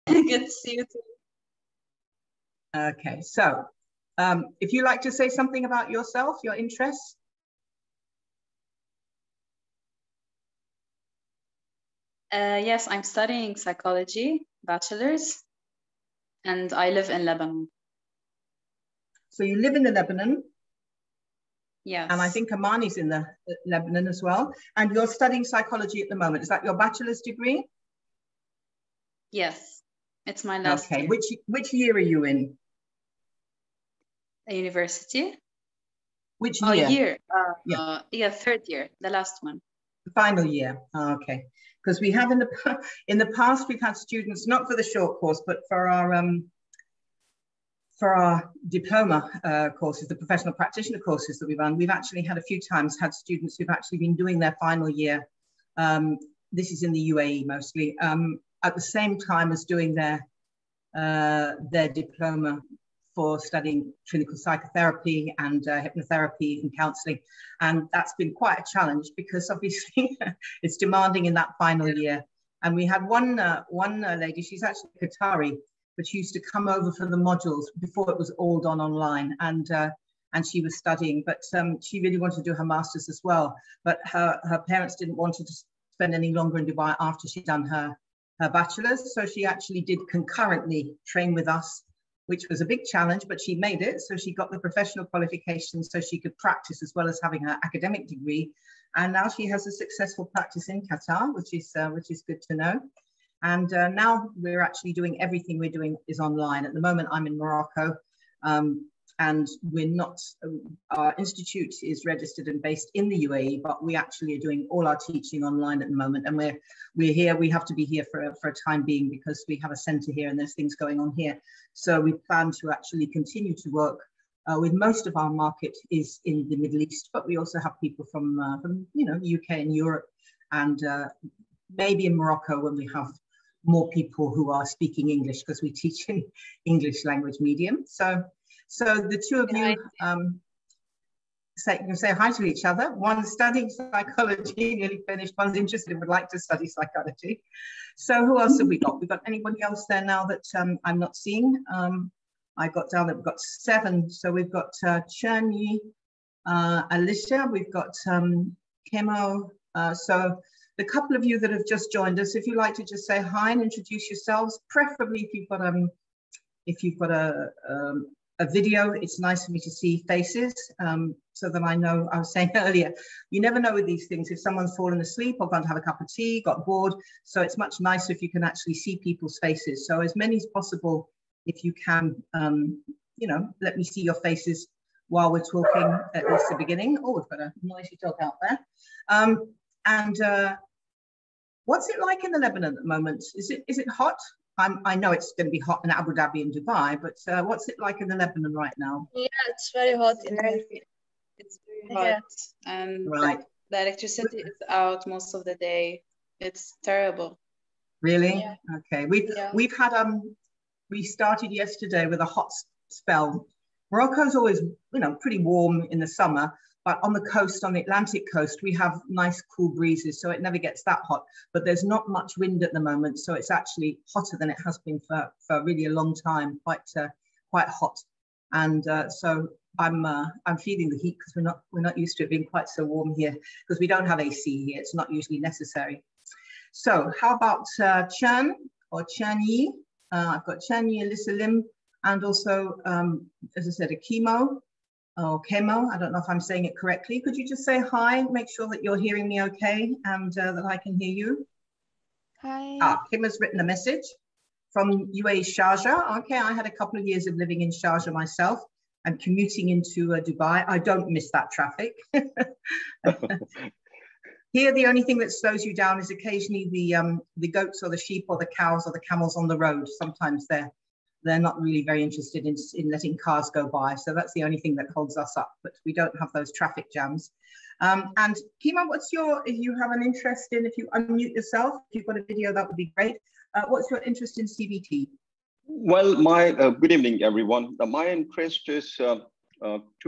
Good to see you too. Okay, so if you like to say something about yourself, your interests. Yes, I'm studying psychology, bachelor's, and I live in Lebanon. So you live in the Lebanon? Yes. And I think Amani's in the Lebanon as well. And you're studying psychology at the moment. Is that your bachelor's degree? Yes, it's my last year. Which year are you in? A university? Which year? Oh, year. Yeah, third year, the last one. The final year. Oh, okay. Because we have in the past we've had students not for the short course, but for our diploma courses, the professional practitioner courses that we run. We've actually had a few times had students who've actually been doing their final year. This is in the UAE mostly, at the same time as doing their diploma for studying clinical psychotherapy and hypnotherapy and counseling. And that's been quite a challenge because obviously it's demanding in that final year. And we had one lady, she's actually Qatari, but she used to come over for the modules before it was all done online. And she was studying, but she really wanted to do her master's as well. But her parents didn't want her to spend any longer in Dubai after she'd done her bachelor's. So she actually did concurrently train with us, which was a big challenge, but she made it. So she got the professional qualifications so she could practice as well as having her academic degree. And now she has a successful practice in Qatar, which is good to know. And now we're actually doing everything we're doing is online. At the moment, I'm in Morocco, and we're not, our institute is registered and based in the UAE, but we actually are doing all our teaching online at the moment. And we're here, we have to be here for a time being because we have a center here and there's things going on here. So we plan to actually continue to work with most of our market is in the Middle East, but we also have people from the UK and Europe, and maybe in Morocco when we have more people who are speaking English because we teach in English language medium. So the two of you say hi to each other. One's studying psychology, nearly finished. One's interested and would like to study psychology. So who else have we got? We've got anybody else there now that I'm not seeing? I got down that we've got 7. So we've got Cherny, Alicia, we've got Kemo. So the couple of you that have just joined us, if you'd like to just say hi and introduce yourselves, preferably if you've got a video, it's nice for me to see faces so that I know. I was saying earlier, you never know with these things if someone's fallen asleep or gone to have a cup of tea, got bored. So it's much nicer if you can actually see people's faces. So as many as possible, if you can, let me see your faces while we're talking at least the beginning. Oh, we've got a noisy dog out there. What's it like in the Lebanon at the moment? Is it hot? I know it's going to be hot in Abu Dhabi and Dubai, but what's it like in the Lebanon right now? Yeah, it's very hot. It's very hot, and right. The electricity is out most of the day. It's terrible. Really? Yeah. Okay. We've had we started yesterday with a hot spell. Morocco's always pretty warm in the summer, but on the coast, on the Atlantic coast, we have nice cool breezes, so it never gets that hot. But there's not much wind at the moment, so it's actually hotter than it has been for really a long time. Quite hot, and so I'm feeling the heat because we're not used to it being quite so warm here because we don't have AC here. It's not usually necessary. So how about Chan or Chani? I've got Chani, Alyssa Lim, and also, as I said, a Chemo. or Kemo, I don't know if I'm saying it correctly. Could you just say hi, make sure that you're hearing me okay and that I can hear you? Hi. Kim written a message from UAE Sharjah. Okay, I had a couple of years of living in Sharjah myself and commuting into Dubai. I don't miss that traffic. Here, the only thing that slows you down is occasionally the goats or the sheep or the cows or the camels on the road. Sometimes they're not really very interested in letting cars go by. So that's the only thing that holds us up, but we don't have those traffic jams. And Kima, if you have an interest in, if you unmute yourself, if you've got a video, that would be great. What's your interest in CBT? Well, good evening, everyone. My interest is, to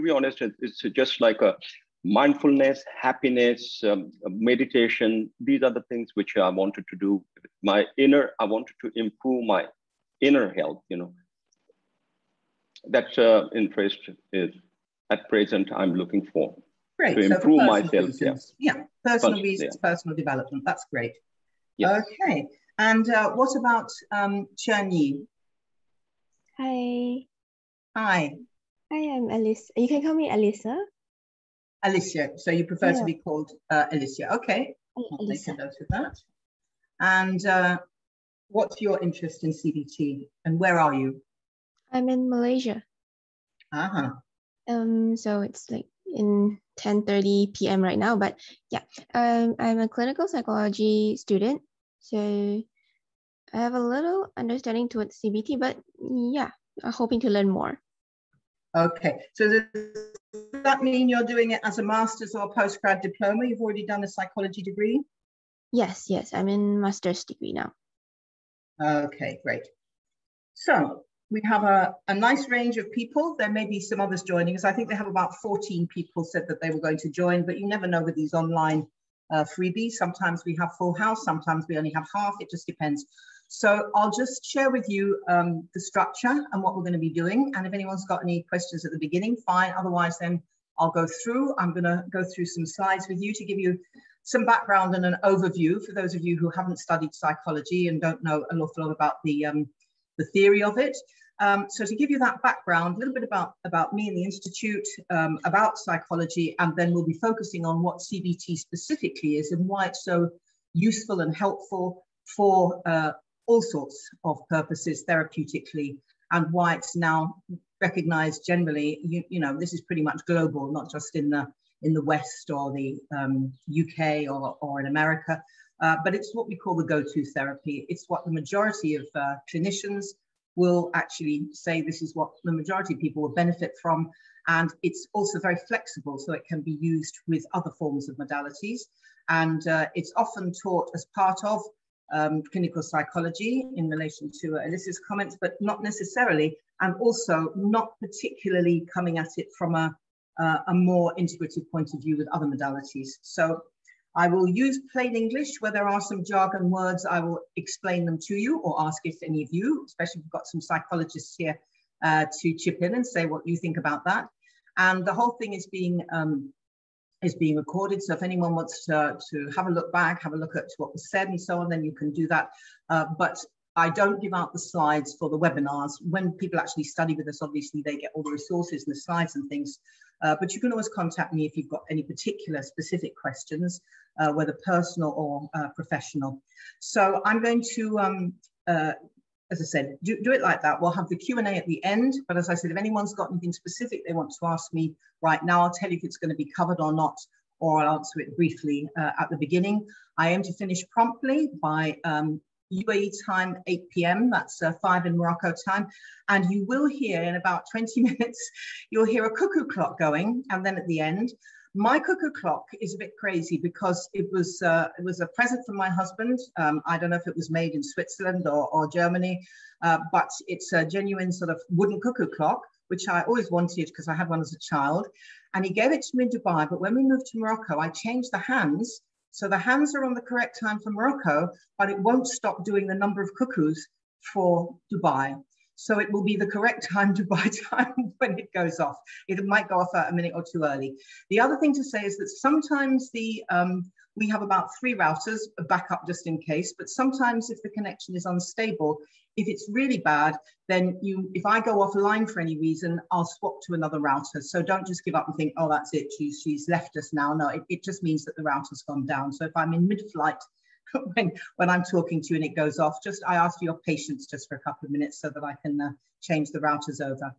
be honest, it's just like a mindfulness, happiness, meditation. These are the things which I wanted to do. My inner, I wanted to improve my inner health, you know. That's interest is at present I'm looking for. Great. To improve myself. Yeah, personal reasons, personal development. That's great. Yes. Okay. And what about Chen-Yi? Hi. Hi. Hi, I'm Alice. You can call me Alisa. Alicia. So you prefer to be called Alicia. Okay. I'll make a note of that. And what's your interest in CBT and where are you? I'm in Malaysia. Uh-huh. So it's like in 10:30 p.m. right now, but yeah, I'm a clinical psychology student. So I have a little understanding towards CBT, but yeah, I'm hoping to learn more. Okay, so does that mean you're doing it as a master's or postgrad diploma? You've already done a psychology degree? Yes, I'm in master's degree now. Okay, great. So we have a nice range of people. There may be some others joining us. I think they have about 14 people said that they were going to join, but you never know with these online freebies. Sometimes we have full house, sometimes we only have half, it just depends. So I'll just share with you the structure and what we're going to be doing. And if anyone's got any questions at the beginning, fine. Otherwise, then I'll go through. I'm going to go through some slides with you to give you some background and an overview for those of you who haven't studied psychology and don't know an awful lot about the theory of it. So to give you that background, a little bit about me and the Institute, about psychology, and then we'll be focusing on what CBT specifically is and why it's so useful and helpful for all sorts of purposes therapeutically, and why it's now recognized generally, you know, this is pretty much global, not just in the West or the UK or in America, but it's what we call the go-to therapy. It's what the majority of clinicians will actually say this is what the majority of people will benefit from. And it's also very flexible, so it can be used with other forms of modalities. And it's often taught as part of clinical psychology in relation to Alyssa's comments, but not necessarily, and also not particularly coming at it from a more integrative point of view with other modalities. So I will use plain English. Where there are some jargon words, I will explain them to you or ask if any of you, especially if we've got some psychologists here, to chip in and say what you think about that. And the whole thing is being recorded. So if anyone wants to have a look back, have a look at what was said and so on, then you can do that. But I don't give out the slides for the webinars. When people actually study with us, obviously they get all the resources and the slides and things. But you can always contact me if you've got any particular specific questions, whether personal or professional. So I'm going to, as I said, do it like that. We'll have the Q&A at the end. But as I said, if anyone's got anything specific they want to ask me right now, I'll tell you if it's going to be covered or not, or I'll answer it briefly at the beginning. I aim to finish promptly by UAE time, 8 p.m. That's 5 in Morocco time. And you will hear in about 20 minutes, you'll hear a cuckoo clock going. And then at the end, my cuckoo clock is a bit crazy because it was a present from my husband. I don't know if it was made in Switzerland or Germany, but it's a genuine sort of wooden cuckoo clock, which I always wanted because I had one as a child. And he gave it to me in Dubai. But when we moved to Morocco, I changed the hands. So the hands are on the correct time for Morocco, but it won't stop doing the number of cuckoos for Dubai. So it will be the correct time Dubai time when it goes off. It might go off a minute or two early. The other thing to say is that sometimes we have about 3 routers, a backup just in case, but sometimes if the connection is unstable, if it's really bad, then if I go offline for any reason, I'll swap to another router. So don't just give up and think, oh, that's it, she's left us now. No, it just means that the router's gone down. So if I'm in mid-flight, when I'm talking to you and it goes off, I ask for your patience just for a couple of minutes so that I can change the routers over.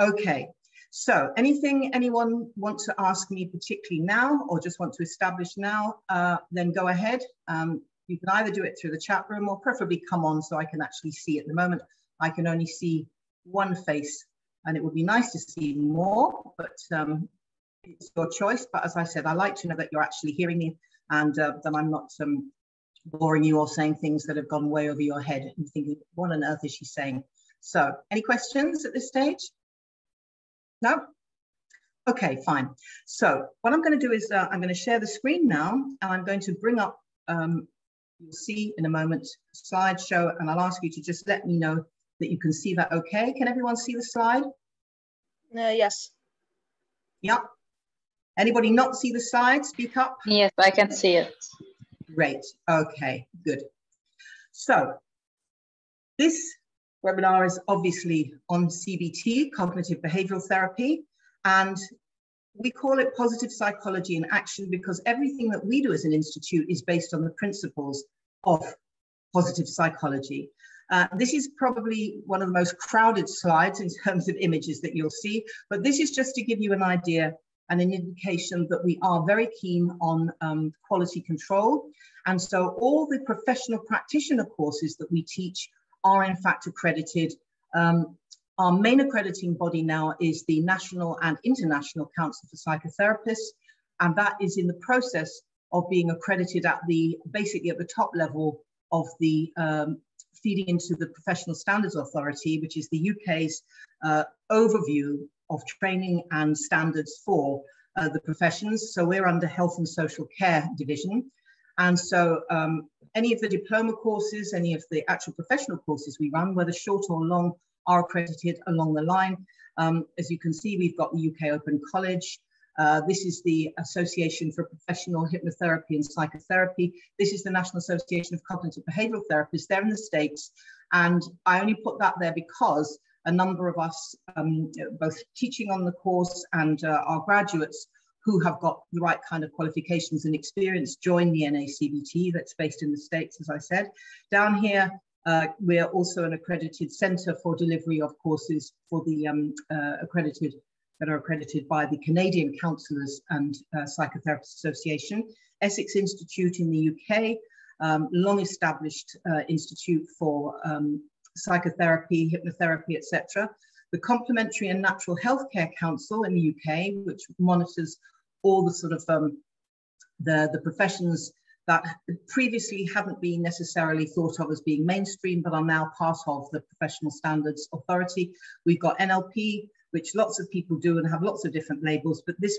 Okay, so anyone want to ask me particularly now or just want to establish now, then go ahead. You can either do it through the chat room or preferably come on so I can actually see. At the moment, I can only see one face and it would be nice to see more, but it's your choice. But as I said, I like to know that you're actually hearing me and that I'm not boring you or saying things that have gone way over your head and thinking, what on earth is she saying? So any questions at this stage? No? Okay, fine. So what I'm going to do is I'm going to share the screen now and I'm going to bring up, you'll see in a moment, a slideshow, and I'll ask you to just let me know that you can see that okay. Can everyone see the slide? Yes. Yeah. Anybody not see the slide? Speak up. Yes, I can see it. Great. Okay, good. So this webinar is obviously on CBT, cognitive behavioral therapy, and we call it positive psychology in action because everything that we do as an institute is based on the principles of positive psychology. This is probably one of the most crowded slides in terms of images that you'll see, but this is just to give you an idea and an indication that we are very keen on quality control. And so all the professional practitioner courses that we teach are in fact accredited. Our main accrediting body now is the National and International Council for Psychotherapists, and that is in the process of being accredited at basically at the top level of the feeding into the Professional Standards Authority, which is the UK's overview of training and standards for the professions. So we're under Health and Social Care Division. And so any of the diploma courses, any of the actual professional courses we run, whether short or long, are accredited along the line. As you can see, we've got the UK Open College. This is the Association for Professional Hypnotherapy and Psychotherapy. This is the National Association of Cognitive Behavioral Therapists. They're in the States. And I only put that there because a number of us, both teaching on the course and our graduates who have got the right kind of qualifications and experience, join the NACBT that's based in the States, as I said. Down here, we're also an accredited centre for delivery of courses for the that are accredited by the Canadian Counsellors and Psychotherapists Association. Essex Institute in the UK, long established institute for psychotherapy, hypnotherapy, etc. The Complementary and Natural Healthcare Council in the UK, which monitors all the sort of the professions that previously haven't been necessarily thought of as being mainstream, but are now part of the Professional Standards Authority. We've got NLP, which lots of people do and have lots of different labels, but this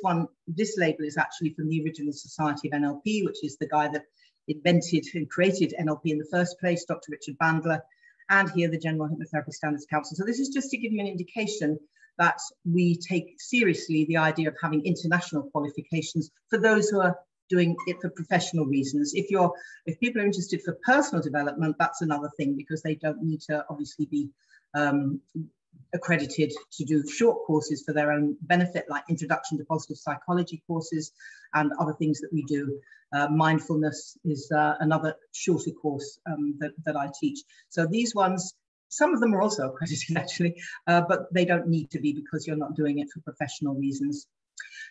label is actually from the original Society of NLP, which is the guy that invented and created NLP in the first place, Dr. Richard Bandler, and here the General Hypnotherapy Standards Council. So this is just to give you an indication that we take seriously the idea of having international qualifications for those who are doing it for professional reasons. If people are interested for personal development, that's another thing, because they don't need to obviously be accredited to do short courses for their own benefit, like Introduction to Positive Psychology courses and other things that we do. Mindfulness is another shorter course that I teach. So these ones, some of them are also accredited actually, but they don't need to be because you're not doing it for professional reasons.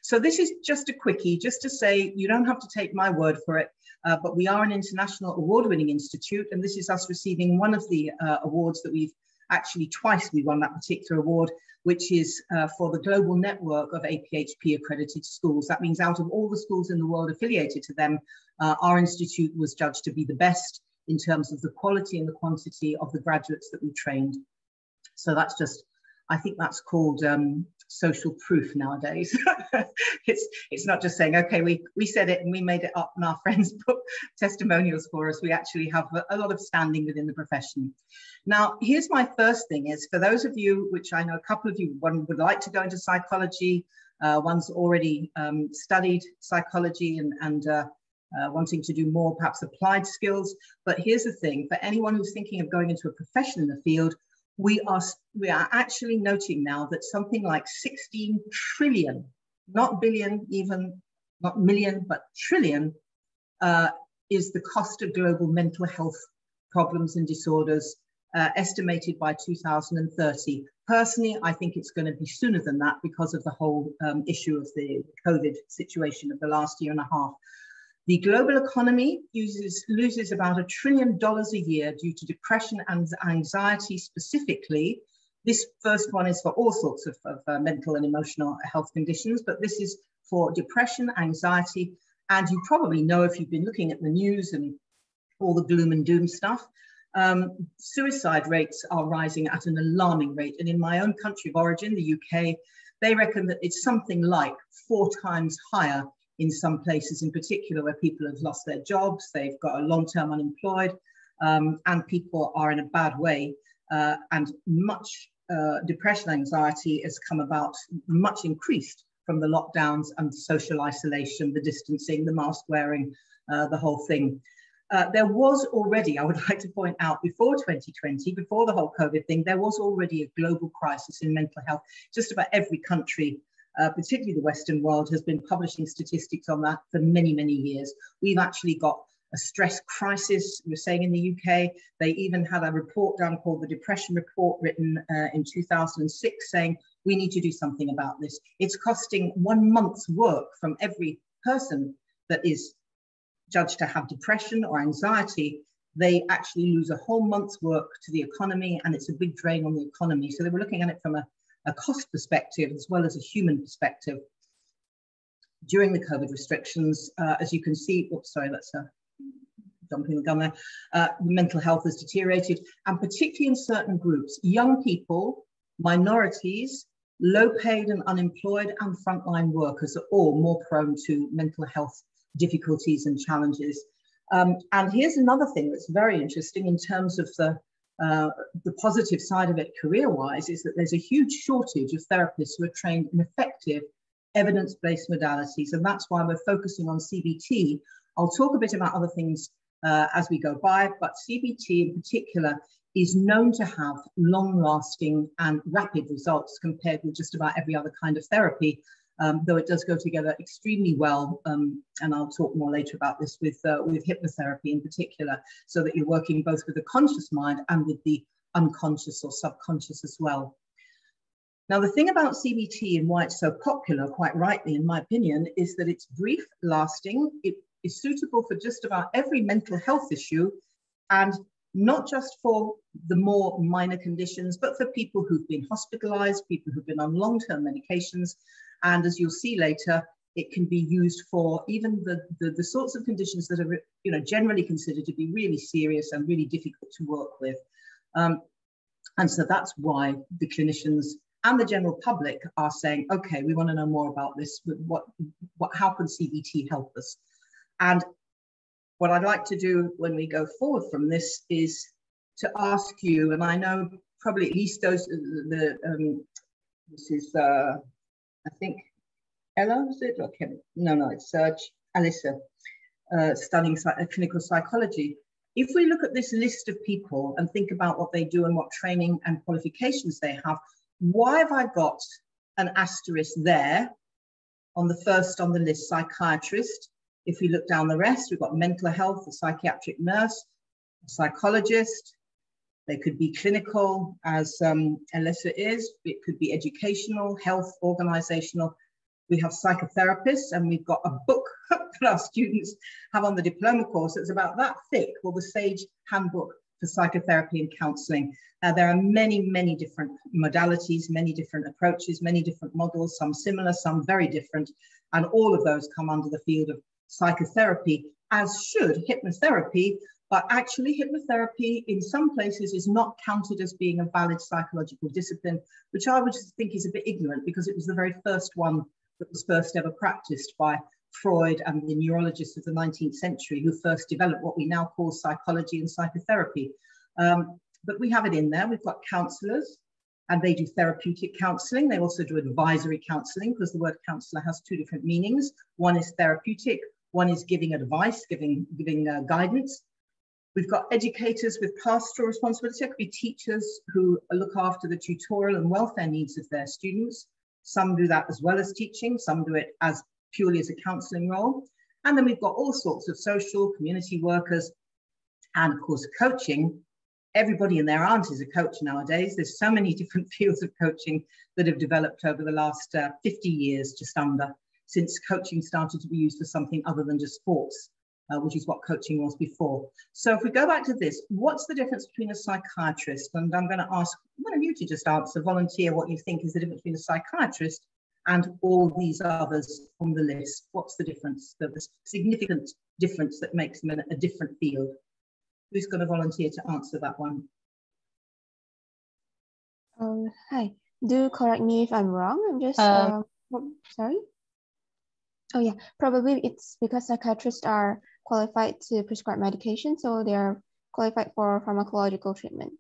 So this is just a quickie, just to say you don't have to take my word for it, but we are an international award-winning institute, and this is us receiving one of the awards that we've actually twice we won that particular award, which is for the global network of APHP accredited schools. That means out of all the schools in the world affiliated to them, our institute was judged to be the best in terms of the quality and the quantity of the graduates that we trained. So that's just, I think that's called social proof nowadays. It's not just saying, okay, we said it and we made it up and our friends put testimonials for us. We actually have a lot of standing within the profession. Now, here's my first thing is, for those of you, which I know a couple of you, one would like to go into psychology, one's already studied psychology and wanting to do more perhaps applied skills. But here's the thing, for anyone who's thinking of going into a profession in the field, we are actually noting now that something like 16 trillion, not billion, even not million, but trillion, is the cost of global mental health problems and disorders, estimated by 2030. Personally, I think it's going to be sooner than that because of the whole issue of the COVID situation of the last year and a half. The global economy loses about $1 trillion a year due to depression and anxiety specifically. This first one is for all sorts of mental and emotional health conditions, but this is for depression, anxiety, and you probably know if you've been looking at the news and all the gloom and doom stuff, suicide rates are rising at an alarming rate. And in my own country of origin, the UK, they reckon that it's something like 4 times higher in some places, in particular where people have lost their jobs, they've got a long-term unemployed, and people are in a bad way. and much depression, anxiety has come about, much increased from the lockdowns and social isolation, the distancing, the mask wearing, the whole thing. There was already, I would like to point out, before 2020, before the whole COVID thing, there was already a global crisis in mental health. Just about every country, particularly the Western world, has been publishing statistics on that for many, many years. We've actually got a stress crisis, we're saying in the UK. They even had a report down called the Depression Report, written in 2006, saying we need to do something about this. It's costing 1 month's work from every person that is judged to have depression or anxiety. They actually lose a whole month's work to the economy, and it's a big drain on the economy. So they were looking at it from a cost perspective as well as a human perspective. During the COVID restrictions, as you can see, oops, sorry, that's jumping the gun there, mental health has deteriorated, and particularly in certain groups, young people, minorities, low paid and unemployed, and frontline workers are all more prone to mental health difficulties and challenges. And here's another thing that's very interesting in terms of the positive side of it career-wise, is that there's a huge shortage of therapists who are trained in effective evidence-based modalities, and that's why we're focusing on CBT. I'll talk a bit about other things as we go by, but CBT in particular is known to have long-lasting and rapid results compared with just about every other kind of therapy, though it does go together extremely well, and I'll talk more later about this with hypnotherapy in particular, so that you're working both with the conscious mind and with the unconscious or subconscious as well. Now, the thing about CBT and why it's so popular, quite rightly in my opinion, is that it's brief, lasting, it is suitable for just about every mental health issue, and not just for the more minor conditions, but for people who've been hospitalized, people who've been on long-term medications. And as you'll see later, it can be used for even the sorts of conditions that are generally considered to be really serious and really difficult to work with. And so that's why the clinicians and the general public are saying, okay, we want to know more about this. How can CBT help us? And what I'd like to do when we go forward from this is to ask you, and I know probably at least those, this is, I think, Ella, is it? Okay. No, it's Alyssa, studying clinical psychology. If we look at this list of people and think about what they do and what training and qualifications they have, why have I got an asterisk there on the first on the list, psychiatrist? If we look down the rest, we've got mental health, a psychiatric nurse, a psychologist. They could be clinical, as Alyssa is. It could be educational, health, organizational. We have psychotherapists, and we've got a book that our students have on the diploma course that's about that thick, called the Sage Handbook for Psychotherapy and Counseling. There are many, many different modalities, many different approaches, many different models, some similar, some very different, and all of those come under the field of psychotherapy, as should hypnotherapy. But actually hypnotherapy in some places is not counted as being a valid psychological discipline, which I would think is a bit ignorant, because it was the very first one that was first ever practiced by Freud and the neurologists of the 19th century, who first developed what we now call psychology and psychotherapy. But we have it in there. We've got counselors, and they do therapeutic counseling. They also do advisory counseling, because the word counselor has two different meanings. One is therapeutic, one is giving advice, giving guidance. We've got educators with pastoral responsibility. There could be teachers who look after the tutorial and welfare needs of their students. Some do that as well as teaching. Some do it as purely as a counseling role. And then we've got all sorts of social, community workers, and of course, coaching. Everybody and their aunt is a coach nowadays. There's so many different fields of coaching that have developed over the last 50 years, just under, since coaching started to be used for something other than just sports. Which is what coaching was before. So if we go back to this, what's the difference between a psychiatrist? And I'm going to ask one of you to just answer, volunteer what you think is the difference between a psychiatrist and all these others on the list. What's the difference, the significant difference that makes them a different field? Who's going to volunteer to answer that one? Hi, do correct me if I'm wrong. I'm just, sorry? Oh yeah, probably it's because psychiatrists are qualified to prescribe medication, so they are qualified for pharmacological treatment.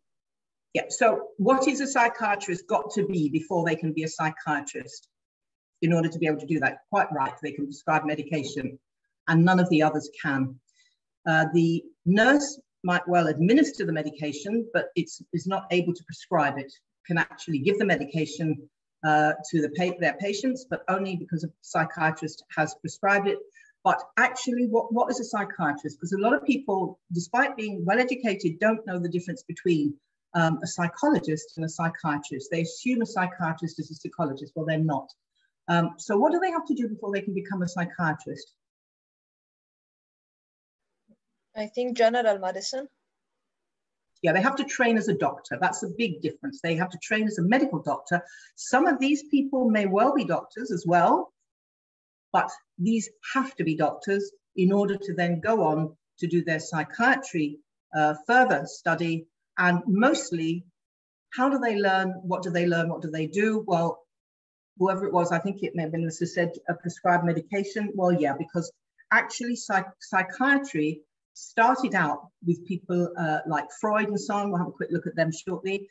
Yeah, so what is a psychiatrist got to be before they can be a psychiatrist? In order to be able to do that, quite right, they can prescribe medication, and none of the others can. The nurse might well administer the medication, but is not able to prescribe it, can actually give the medication to their patients, but only because a psychiatrist has prescribed it. But actually, what is a psychiatrist? Because a lot of people, despite being well-educated, don't know the difference between a psychologist and a psychiatrist. They assume a psychiatrist is a psychologist. Well, they're not. So what do they have to do before they can become a psychiatrist? I think general medicine. Yeah, they have to train as a doctor. That's a big difference. They have to train as a medical doctor. Some of these people may well be doctors as well, but these have to be doctors in order to then go on to do their psychiatry further study. And mostly, how do they learn? What do they learn? What do they do? Well, whoever it was, I think it may have been Mr. said, prescribed medication. Well, yeah, because actually psychiatry started out with people like Freud and so on. We'll have a quick look at them shortly,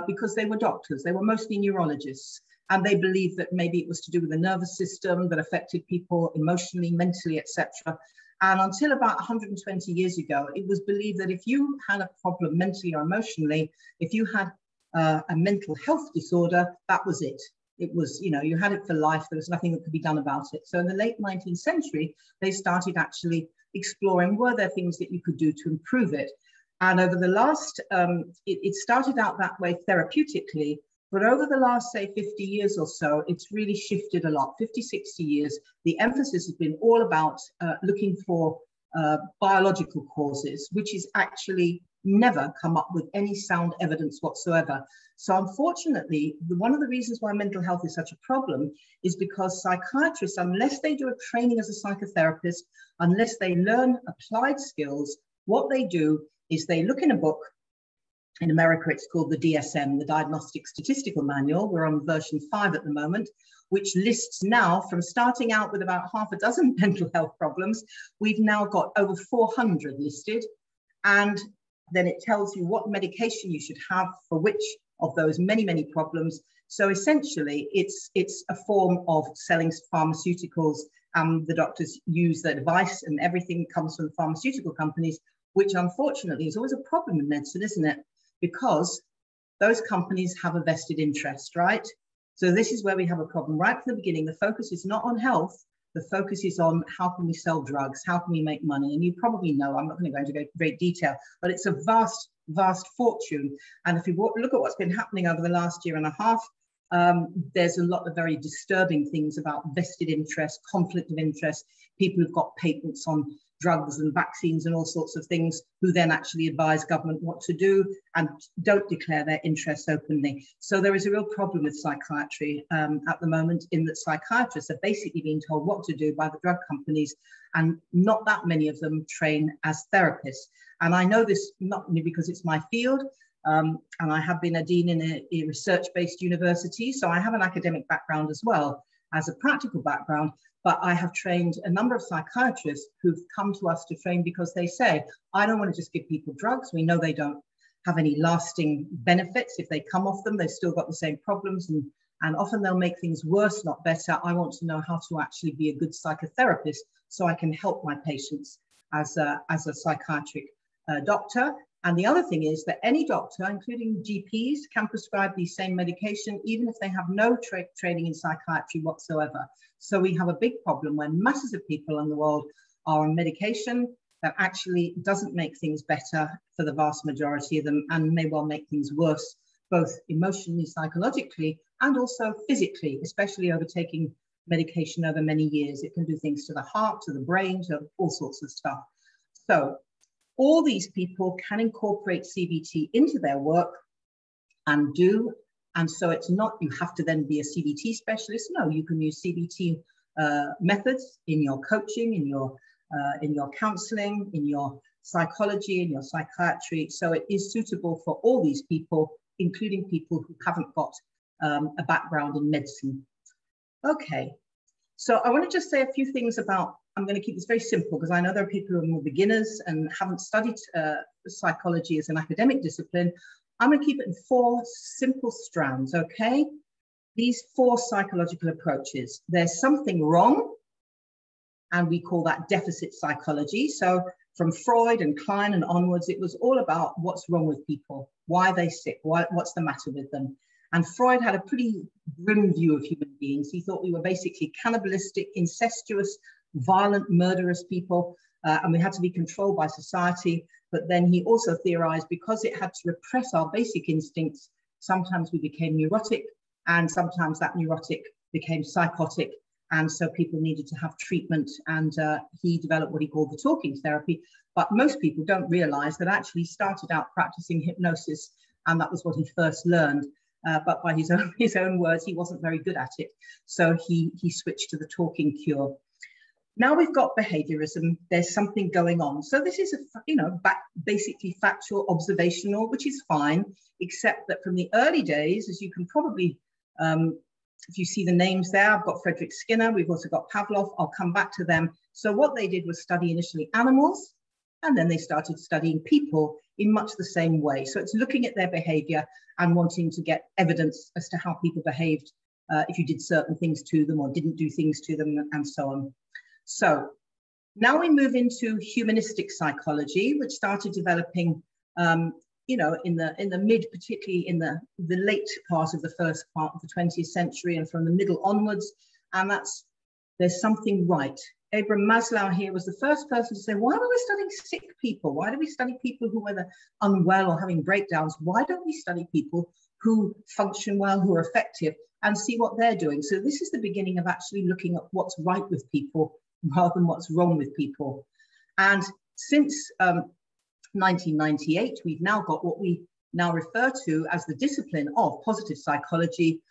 because they were doctors. They were mostly neurologists, and they believed that maybe it was to do with the nervous system that affected people emotionally, mentally, etc. And until about 120 years ago, it was believed that if you had a problem mentally or emotionally, if you had a mental health disorder, that was it. It was, you know, you had it for life. There was nothing that could be done about it. So in the late 19th century, they started actually exploring, were there things that you could do to improve it? And over the last, it started out that way therapeutically, but over the last, say, 50 years or so, it's really shifted a lot. 50, 60 years, the emphasis has been all about looking for biological causes, which is actually never come up with any sound evidence whatsoever. So unfortunately, one of the reasons why mental health is such a problem is because psychiatrists, unless they do a training as a psychotherapist, unless they learn applied skills, what they do is they look in a book. In America, it's called the DSM, the Diagnostic Statistical Manual. We're on version 5 at the moment, which lists now, from starting out with about half a dozen mental health problems, we've now got over 400 listed. And then it tells you what medication you should have for which of those many, many problems. So essentially, it's a form of selling pharmaceuticals. The doctors use their device, and everything comes from the pharmaceutical companies, which unfortunately is always a problem in medicine, isn't it? Because those companies have a vested interest, right? So this is where we have a problem right from the beginning. The focus is not on health. The focus is on how can we sell drugs? How can we make money? And you probably know, I'm not going to go into great detail, but it's a vast, vast fortune. And if you look at what's been happening over the last year and a half, there's a lot of very disturbing things about vested interest, conflict of interest, people who've got patents on drugs and vaccines and all sorts of things, who then actually advise government what to do and don't declare their interests openly. So there is a real problem with psychiatry at the moment, in that psychiatrists are basically being told what to do by the drug companies, and not that many of them train as therapists. And I know this not only because it's my field, and I have been a dean in a research-based university, so I have an academic background as well as a practical background. But I have trained a number of psychiatrists who've come to us to train because they say, I don't want to just give people drugs. We know they don't have any lasting benefits. If they come off them, they've still got the same problems, and often they'll make things worse, not better. I want to know how to actually be a good psychotherapist so I can help my patients as a psychiatric doctor. And the other thing is that any doctor, including GPs, can prescribe the same medication, even if they have no training in psychiatry whatsoever. So we have a big problem when masses of people in the world are on medication that actually doesn't make things better for the vast majority of them, and may well make things worse, both emotionally, psychologically, and also physically, especially overtaking medication over many years. It can do things to the heart, to the brain, to all sorts of stuff. So all these people can incorporate CBT into their work and do. And so it's not, you have to then be a CBT specialist. No, you can use CBT methods in your coaching, in your counseling, in your psychology, in your psychiatry. So it is suitable for all these people, including people who haven't got a background in medicine. Okay, so I want to just say a few things about, I'm going to keep this very simple because I know there are people who are more beginners and haven't studied psychology as an academic discipline. I'm going to keep it in 4 simple strands, okay? These 4 psychological approaches. There's something wrong, and we call that deficit psychology. So from Freud and Klein and onwards, it was all about what's wrong with people, why are they sick, what's the matter with them. And Freud had a pretty grim view of human beings. He thought we were basically cannibalistic, incestuous, violent, murderous people, and we had to be controlled by society. But then he also theorized because it had to repress our basic instincts, sometimes we became neurotic, and sometimes that neurotic became psychotic. And so people needed to have treatment, and he developed what he called the talking therapy. But most people don't realize that actually started out practicing hypnosis, and that was what he first learned. But by his own words, he wasn't very good at it. So he switched to the talking cure. Now we've got behaviorism. There's something going on. So this is, basically factual, observational, which is fine, except that from the early days, as you can probably, if you see the names there, I've got Frederick Skinner, we've also got Pavlov, I'll come back to them. So what they did was study initially animals, and then they started studying people in much the same way. So it's looking at their behavior and wanting to get evidence as to how people behaved if you did certain things to them or didn't do things to them, and so on. So now we move into humanistic psychology, which started developing, in the mid, particularly in the late part of the first part of the 20th century and from the middle onwards. And there's something right. Abraham Maslow here was the first person to say, why are we studying sick people? Why do we study people who are unwell or having breakdowns? Why don't we study people who function well, who are effective, and see what they're doing? So this is the beginning of actually looking at what's right with people rather than what's wrong with people. And since 1998, we've now got what we now refer to as the discipline of positive psychology,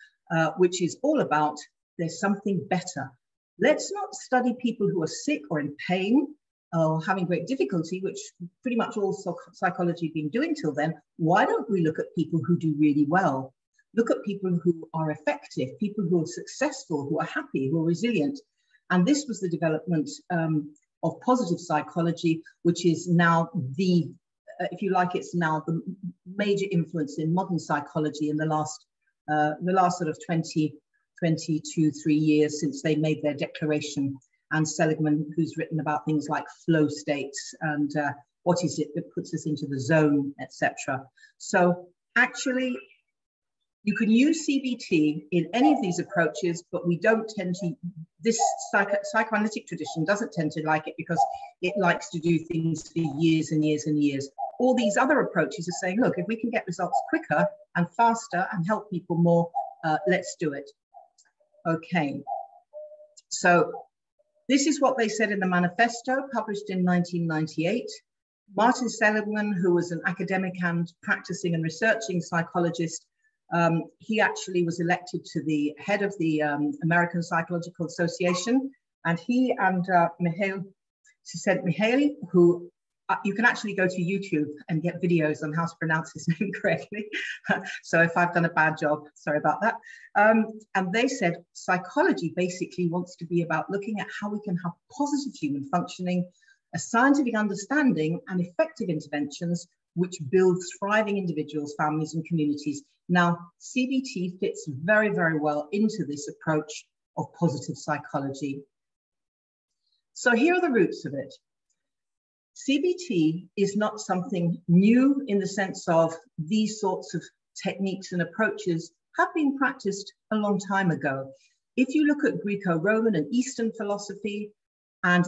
which is all about there's something better. Let's not study people who are sick or in pain or having great difficulty, which pretty much all psychology has been doing till then. Why don't we look at people who do really well? Look at people who are effective, people who are successful, who are happy, who are resilient. And this was the development of positive psychology, which is now if you like, it's now the major influence in modern psychology in the last sort of 22, 3 years since they made their declaration. And Seligman, who's written about things like flow states and what is it that puts us into the zone, etc. So actually, you can use CBT in any of these approaches, but we don't tend to, this psychoanalytic tradition doesn't tend to like it because it likes to do things for years and years and years. All these other approaches are saying, look, if we can get results quicker and faster and help people more, let's do it. Okay, so this is what they said in the manifesto published in 1998. Martin Seligman, who was an academic and practicing and researching psychologist, he actually was elected to the head of the American Psychological Association, and he and Mihaly Csikszentmihalyi, who you can actually go to YouTube and get videos on how to pronounce his name correctly. So if I've done a bad job, sorry about that. And they said psychology basically wants to be about looking at how we can have positive human functioning, a scientific understanding and effective interventions which build thriving individuals, families and communities. Now, CBT fits very, very well into this approach of positive psychology. So here are the roots of it. CBT is not something new in the sense of these sorts of techniques and approaches have been practiced a long time ago. If you look at Greco-Roman and Eastern philosophy and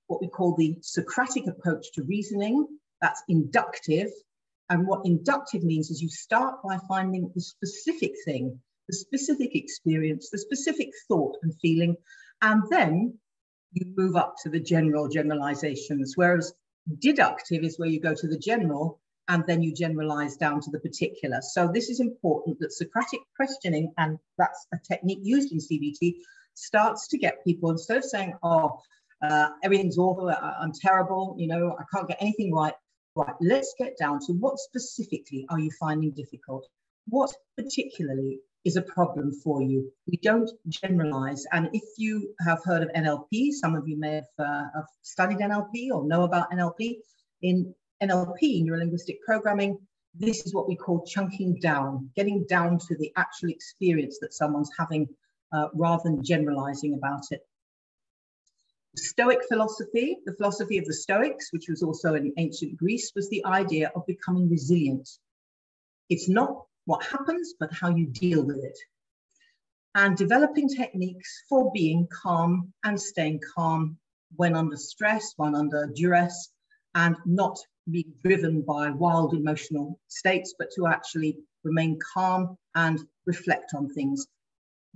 what we call the Socratic approach to reasoning, that's inductive. And what inductive means is you start by finding the specific thing, the specific experience, the specific thought and feeling, and then you move up to the generalizations, whereas deductive is where you go to the general and then you generalize down to the particular. So this is important that Socratic questioning, and that's a technique used in CBT, starts to get people, instead of saying, oh, everything's awful, I'm terrible, I can't get anything right. Right, let's get down to what specifically are you finding difficult? What particularly is a problem for you? We don't generalize. And if you have heard of NLP, some of you may have studied NLP or know about NLP. In NLP, neurolinguistic programming, this is what we call chunking down, getting down to the actual experience that someone's having rather than generalizing about it. Stoic philosophy, the philosophy of the Stoics, which was also in ancient Greece, was the idea of becoming resilient. It's not what happens, but how you deal with it. And developing techniques for being calm and staying calm when under stress, when under duress, and not being driven by wild emotional states, but to actually remain calm and reflect on things.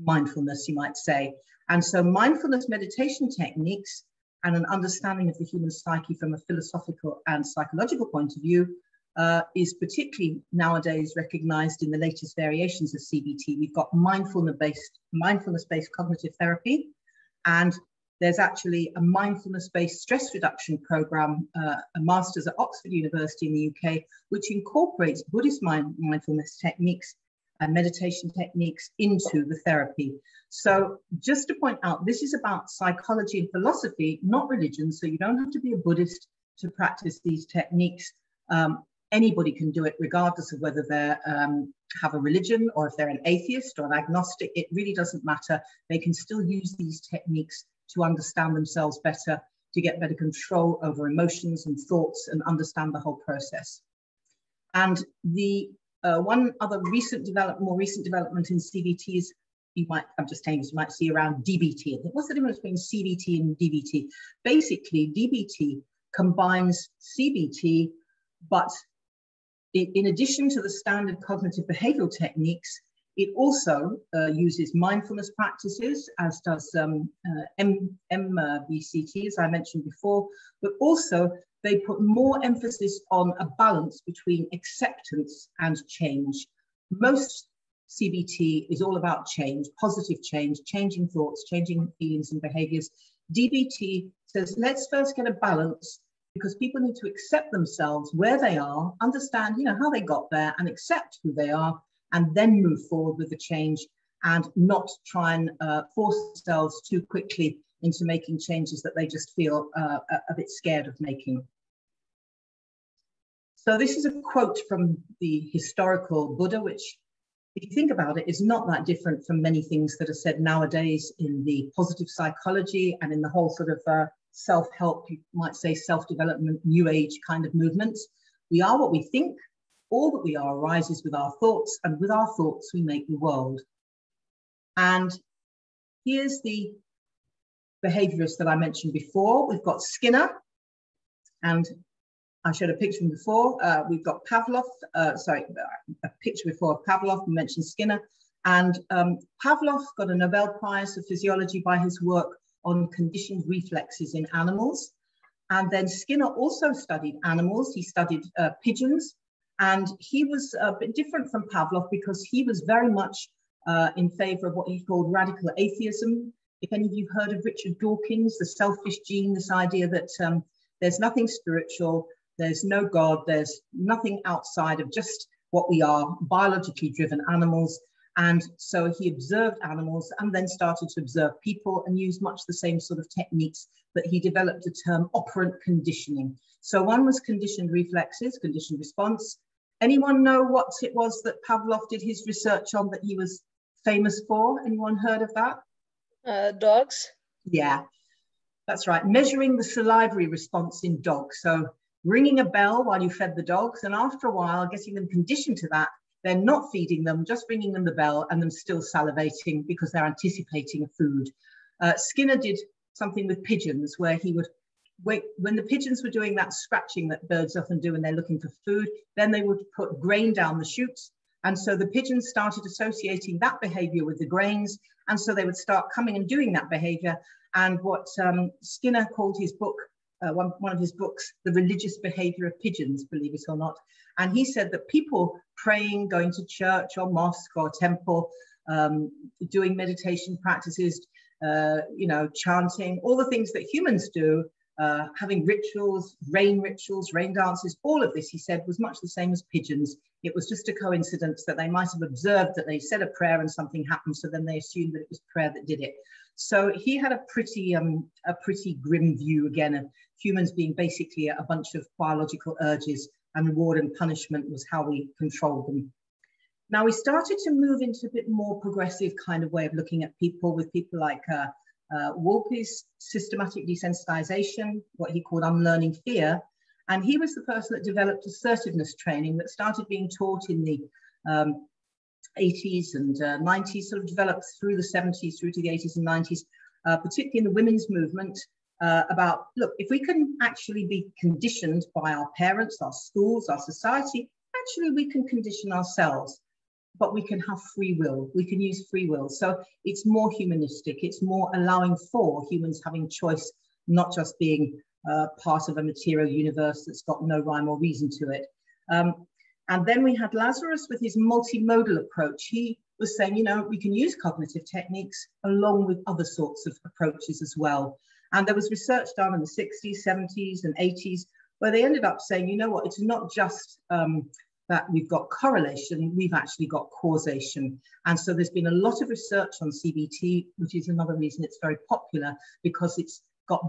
Mindfulness, you might say. And so mindfulness meditation techniques and an understanding of the human psyche from a philosophical and psychological point of view is particularly nowadays recognized in the latest variations of CBT. We've got mindfulness-based cognitive therapy, and there's actually a mindfulness-based stress reduction program, a master's at Oxford University in the UK, which incorporates Buddhist mindfulness techniques and meditation techniques into the therapy. So just to point out, this is about psychology and philosophy, not religion. So you don't have to be a Buddhist to practice these techniques. Anybody can do it regardless of whether they have a religion or if they're an atheist or an agnostic. It really doesn't matter. They can still use these techniques to understand themselves better, to get better control over emotions and thoughts and understand the whole process. And the one other more recent development in CBT is, I'm just saying, you might see around DBT. What's the difference between CBT and DBT? Basically, DBT combines CBT, but in addition to the standard cognitive behavioral techniques, it also uses mindfulness practices, as does MBCT, as I mentioned before, but also they put more emphasis on a balance between acceptance and change. Most CBT is all about change, positive change, changing thoughts, changing feelings and behaviors. DBT says, let's first get a balance, because people need to accept themselves where they are, understand, how they got there, and accept who they are, and then move forward with the change, and not try and force themselves too quickly into making changes that they just feel a bit scared of making. So this is a quote from the historical Buddha, which, if you think about it, is not that different from many things that are said nowadays in the positive psychology and in the whole sort of self-help, you might say self-development, new age kind of movements. We are what we think. All that we are arises with our thoughts, and with our thoughts we make the world. And here's the behaviorists that I mentioned before. We've got Skinner, and I showed a picture from before. We've got Pavlov, a picture before of Pavlov. We mentioned Skinner. And Pavlov got a Nobel Prize for Physiology by his work on conditioned reflexes in animals. And then Skinner also studied animals. He studied pigeons. And he was a bit different from Pavlov because he was very much in favor of what he called radical atheism. If any of you have heard of Richard Dawkins, the selfish gene, this idea that there's nothing spiritual, there's no God, there's nothing outside of just what we are, biologically driven animals. And so he observed animals and then started to observe people and used much the same sort of techniques, but he developed a term, operant conditioning. So one was conditioned reflexes, conditioned response. Anyone know what it was that Pavlov did his research on that he was famous for? Anyone heard of that? Dogs. Yeah, that's right. Measuring the salivary response in dogs. So ringing a bell while you fed the dogs, and after a while getting them conditioned to that, then not feeding them, just ringing them the bell and them still salivating because they're anticipating a food. Skinner did something with pigeons where he would wait, when the pigeons were doing that scratching that birds often do when they're looking for food, then they would put grain down the chutes. And so the pigeons started associating that behavior with the grains. And so they would start coming and doing that behavior. And what Skinner called his book, one of his books, The Religious Behavior of Pigeons, believe it or not. And he said that people praying, going to church or mosque or temple, doing meditation practices, chanting, all the things that humans do, having rituals, rain dances, all of this, he said, was much the same as pigeons. It was just a coincidence that they might have observed that they said a prayer and something happened, so then they assumed that it was prayer that did it. So he had a pretty grim view, again, of humans being basically a bunch of biological urges and reward and punishment was how we controlled them. Now we started to move into a bit more progressive kind of way of looking at people, with people like Wolpe's systematic desensitization, what he called unlearning fear. And he was the person that developed assertiveness training that started being taught in the 80s and 90s, sort of developed through the 70s, through to the 80s and 90s, particularly in the women's movement, about, look, if we can actually be conditioned by our parents, our schools, our society, actually we can condition ourselves, but we can have free will. We can use free will. So it's more humanistic. It's more allowing for humans having choice, not just being part of a material universe that's got no rhyme or reason to it. And then we had Lazarus with his multimodal approach. He was saying, you know, we can use cognitive techniques along with other sorts of approaches as well. And there was research done in the 60s, 70s and 80s where they ended up saying, you know what, it's not just that we've got correlation, we've actually got causation. And so there's been a lot of research on CBT, which is another reason it's very popular, because it's got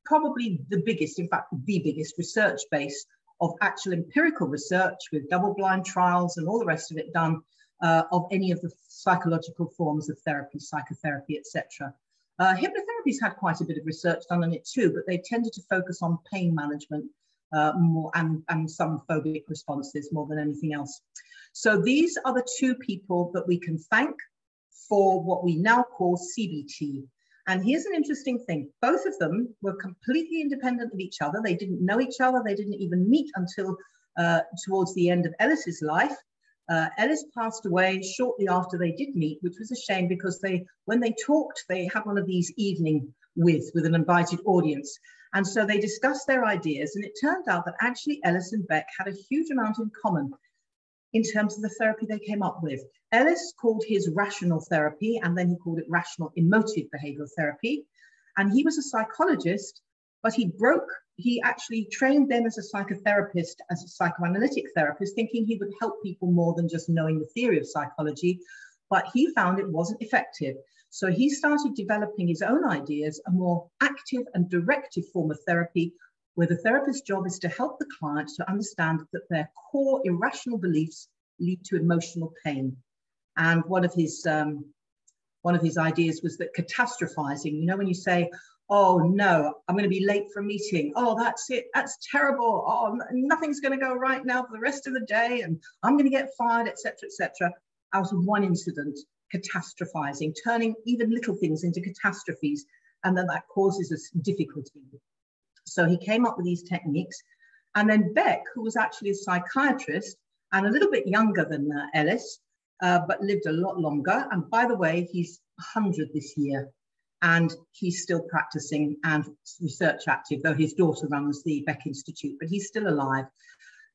probably the biggest, in fact, the biggest research base of actual empirical research with double-blind trials and all the rest of it done of any of the psychological forms of therapy, psychotherapy, etc. Hypnotherapy's had quite a bit of research done on it too, but they tended to focus on pain management more and some phobic responses more than anything else. So these are the two people that we can thank for what we now call CBT. And here's an interesting thing. Both of them were completely independent of each other. They didn't know each other. They didn't even meet until towards the end of Ellis's life. Ellis passed away shortly after they did meet, which was a shame because when they talked, they had one of these evening with an invited audience. And so they discussed their ideas, and it turned out that actually Ellis and Beck had a huge amount in common in terms of the therapy they came up with. Ellis called his rational therapy, and then he called it rational emotive behavioral therapy. And he was a psychologist, but he actually trained then as a psychotherapist, as a psychoanalytic therapist, thinking he would help people more than just knowing the theory of psychology, but he found it wasn't effective. So he started developing his own ideas, a more active and directive form of therapy, where the therapist's job is to help the client to understand that their core irrational beliefs lead to emotional pain. And one of his ideas was that catastrophizing, you know, when you say, oh no, I'm going to be late for a meeting. Oh, that's it. That's terrible. Oh, nothing's going to go right now for the rest of the day, and I'm going to get fired, etc., etc. Out of one incident, catastrophizing, turning even little things into catastrophes, and then that causes us difficulty. So he came up with these techniques. And then Beck, who was actually a psychiatrist and a little bit younger than Ellis, but lived a lot longer. And by the way, he's 100 this year, and he's still practicing and research active, though his daughter runs the Beck Institute, but he's still alive.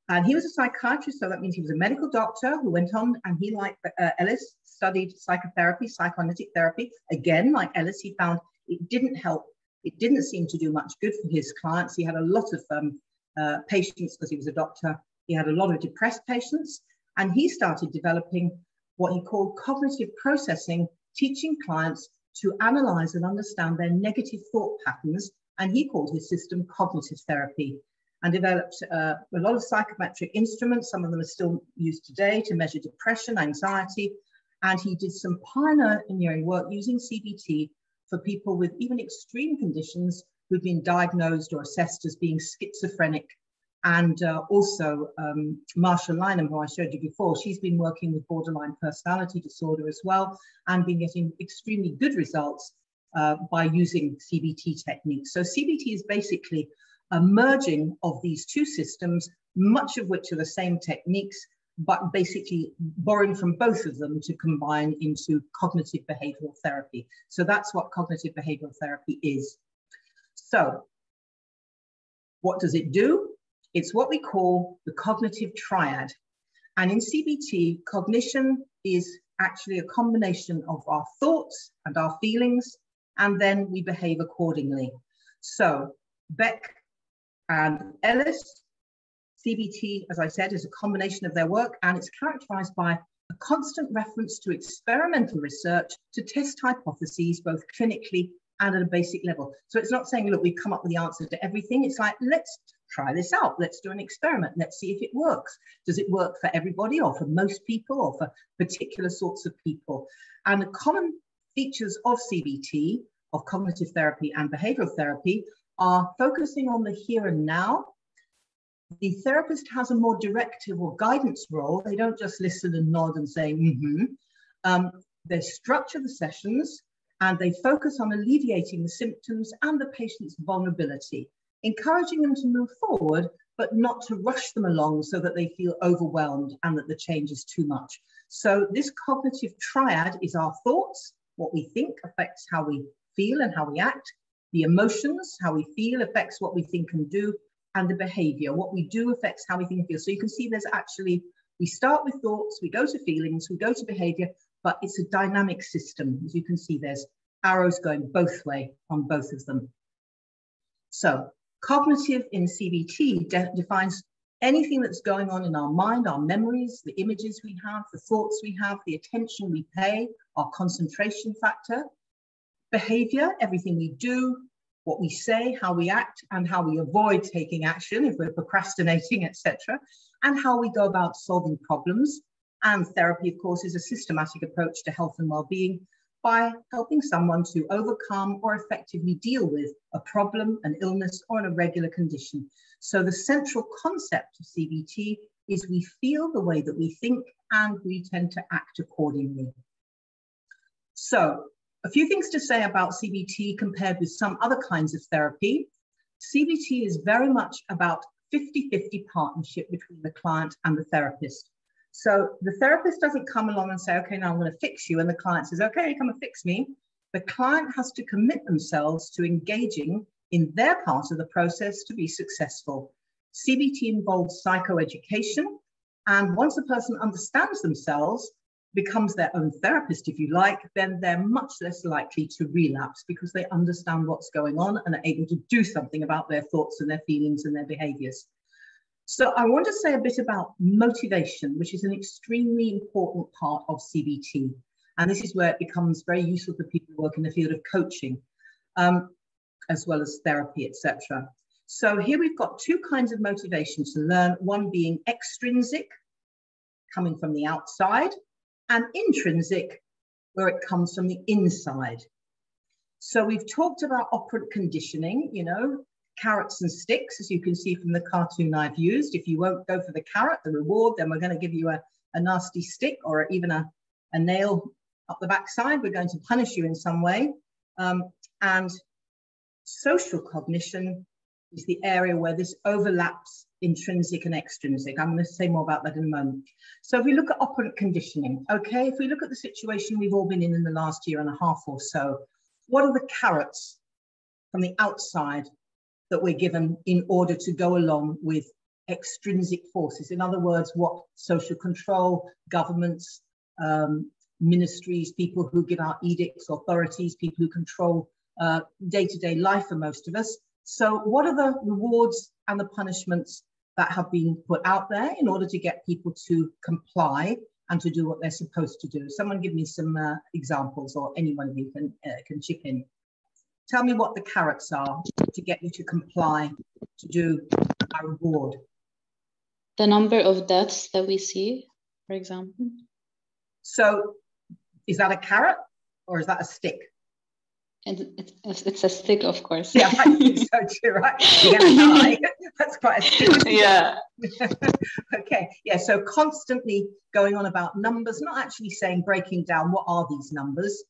And he was a psychiatrist, so that means he was a medical doctor who went on, and he, like Ellis, studied psychotherapy, psychoanalytic therapy. Again, like Ellis, he found it didn't help. It didn't seem to do much good for his clients. He had a lot of patients, because he was a doctor. He had a lot of depressed patients, and he started developing what he called cognitive processing, teaching clients to analyze and understand their negative thought patterns. And he called his system cognitive therapy, and developed a lot of psychometric instruments. Some of them are still used today to measure depression, anxiety. And he did some pioneering work using CBT for people with even extreme conditions who've been diagnosed or assessed as being schizophrenic. And also Marsha Lynham, who I showed you before, she's been working with borderline personality disorder as well, and been getting extremely good results by using CBT techniques. So CBT is basically a merging of these two systems, much of which are the same techniques, but basically borrowing from both of them to combine into cognitive behavioral therapy. So that's what cognitive behavioral therapy is. So what does it do? It's what we call the cognitive triad. And in CBT, cognition is actually a combination of our thoughts and our feelings, and then we behave accordingly. So Beck and Ellis, CBT, as I said, is a combination of their work, and it's characterized by a constant reference to experimental research to test hypotheses, both clinically and at a basic level. So it's not saying, look, we've come up with the answer to everything. It's like, let's try this out. Let's do an experiment. Let's see if it works. Does it work for everybody or for most people or for particular sorts of people? And the common features of CBT, of cognitive therapy and behavioral therapy, are focusing on the here and now. The therapist has a more directive or guidance role. They don't just listen and nod and say, They structure the sessions and they focus on alleviating the symptoms and the patient's vulnerability, encouraging them to move forward, but not to rush them along so that they feel overwhelmed and that the change is too much. So this cognitive triad is our thoughts. What we think affects how we feel and how we act. The emotions, how we feel, affects what we think and do. And the behavior, what we do affects how we think and feel. So you can see there's actually, we start with thoughts, we go to feelings, we go to behavior, but it's a dynamic system. As you can see, there's arrows going both ways on both of them. So cognitive in CBT defines anything that's going on in our mind, our memories, the images we have, the thoughts we have, the attention we pay, our concentration factor. Behavior, everything we do, what we say, how we act, and how we avoid taking action if we're procrastinating, etc., and how we go about solving problems. And therapy, of course, is a systematic approach to health and well-being by helping someone to overcome or effectively deal with a problem, an illness, or an irregular condition. So the central concept of CBT is we feel the way that we think and we tend to act accordingly. So a few things to say about CBT compared with some other kinds of therapy. CBT is very much about 50-50 partnership between the client and the therapist. So the therapist doesn't come along and say, okay, now I'm going to fix you. And the client says, okay, come and fix me. The client has to commit themselves to engaging in their part of the process to be successful. CBT involves psychoeducation. And once a person understands themselves, becomes their own therapist, if you like, then they're much less likely to relapse because they understand what's going on and are able to do something about their thoughts and their feelings and their behaviors. So I want to say a bit about motivation, which is an extremely important part of CBT. And this is where it becomes very useful for people who work in the field of coaching, as well as therapy, etc. So here we've got two kinds of motivation to learn, one being extrinsic, coming from the outside, and intrinsic, where it comes from the inside. So we've talked about operant conditioning, you know, carrots and sticks, as you can see from the cartoon I've used. If you won't go for the carrot, the reward, then we're going to give you a nasty stick or even a nail up the backside. We're going to punish you in some way. And social cognition is the area where this overlaps intrinsic and extrinsic. I'm going to say more about that in a moment. So if we look at operant conditioning, okay, if we look at the situation we've all been in the last year and a half or so, what are the carrots from the outside that we're given in order to go along with extrinsic forces? In other words, what social control, governments, ministries, people who give out edicts, authorities, people who control day-to-day life for most of us. So what are the rewards and the punishments that have been put out there in order to get people to comply and to do what they're supposed to do? Someone give me some examples, or anyone of you can chip in. Tell me what the carrots are to get you to comply, to do a reward. The number of deaths that we see, for example. So is that a carrot or is that a stick? It's a stick, of course. Yeah, I think so too, right? You're going to die. That's quite a stick. Yeah. Okay, yeah, so constantly going on about numbers, not actually saying, breaking down what are these numbers,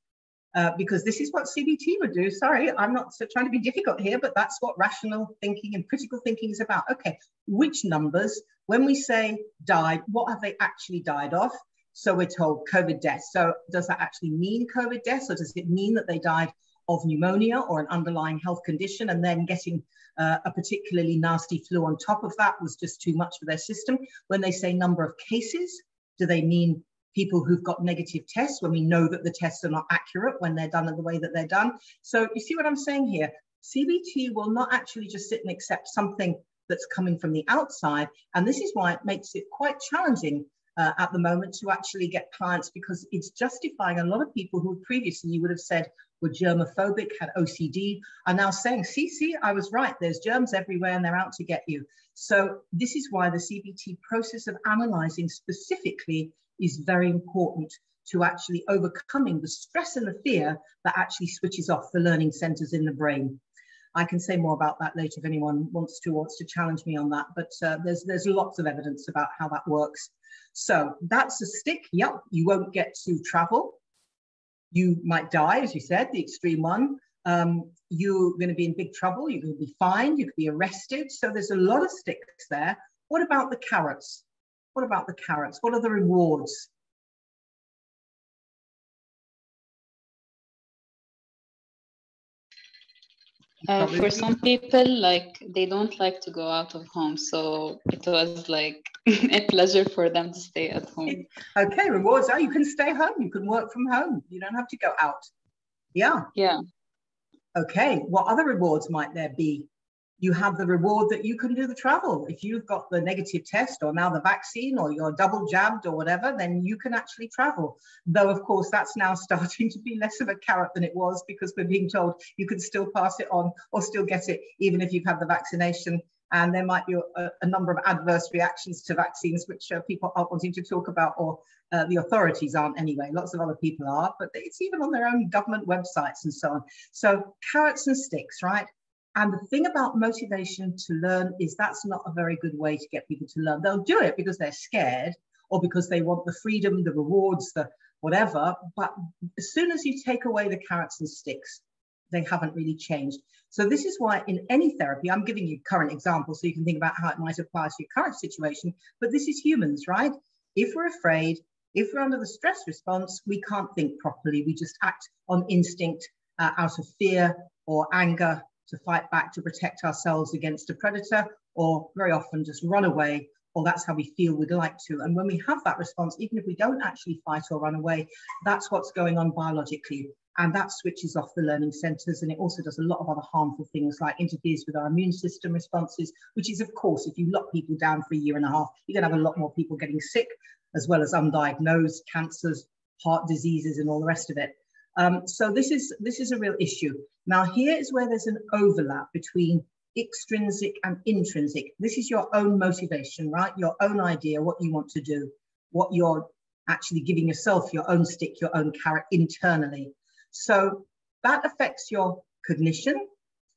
because this is what CBT would do. Sorry, I'm not trying to be difficult here, but that's what rational thinking and critical thinking is about. Okay, which numbers, when we say died, what have they actually died of? So we're told COVID deaths. So does that actually mean COVID deaths, or does it mean that they died of pneumonia or an underlying health condition, and then getting a particularly nasty flu on top of that was just too much for their system? When they say number of cases, do they mean people who've got negative tests, when we know that the tests are not accurate when they're done in the way that they're done? So you see what I'm saying here? CBT will not actually just sit and accept something that's coming from the outside. And this is why it makes it quite challenging at the moment to actually get clients, because it's justifying a lot of people who previously you would have said were germophobic, had OCD, are now saying, see, I was right, there's germs everywhere and they're out to get you. So this is why the CBT process of analyzing specifically is very important to actually overcoming the stress and the fear that actually switches off the learning centers in the brain. I can say more about that later if anyone wants to challenge me on that, but there's lots of evidence about how that works. So that's a stick. Yep, you won't get to travel. You might die, as you said, the extreme one. You're going to be in big trouble. You're going to be fined. You could be arrested. So there's a lot of sticks there. What about the carrots? What about the carrots? What are the rewards? For some people, like, they don't like to go out of home, so it was like a pleasure for them to stay at home. Okay, rewards are you can stay home, you can work from home, you don't have to go out. Yeah. Okay, what other rewards might there be? You have the reward that you can do the travel. If you've got the negative test or now the vaccine or you're double jabbed or whatever, then you can actually travel. Though, of course, that's now starting to be less of a carrot than it was, because we're being told you can still pass it on or still get it even if you've had the vaccination. And there might be a number of adverse reactions to vaccines, which people aren't wanting to talk about, or the authorities aren't anyway. Lots of other people are, but it's even on their own government websites and so on. So carrots and sticks, right? And the thing about motivation to learn is that's not a very good way to get people to learn. They'll do it because they're scared or because they want the freedom, the rewards, the whatever. But as soon as you take away the carrots and sticks, they haven't really changed. So this is why in any therapy, I'm giving you current examples so you can think about how it might apply to your current situation, but this is humans, right? If we're afraid, if we're under the stress response, we can't think properly. We just act on instinct out of fear or anger, to fight back, to protect ourselves against a predator, or very often just run away, or that's how we feel we'd like to. And when we have that response, even if we don't actually fight or run away, that's what's going on biologically. And that switches off the learning centers. And it also does a lot of other harmful things, like interferes with our immune system responses, which is, of course, if you lock people down for a year and a half, you're going to have a lot more people getting sick, as well as undiagnosed cancers, heart diseases, and all the rest of it. So this is a real issue. Now, here is where there's an overlap between extrinsic and intrinsic. This is your own motivation, right? Your own idea, what you want to do, what you're actually giving yourself, your own stick, your own carrot internally. So that affects your cognition.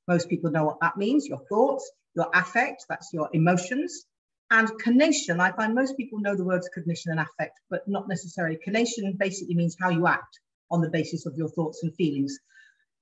Most people know what that means, your thoughts, your affect, that's your emotions. And conation, I find most people know the words cognition and affect, but not necessarily. Conation basically means how you act on the basis of your thoughts and feelings.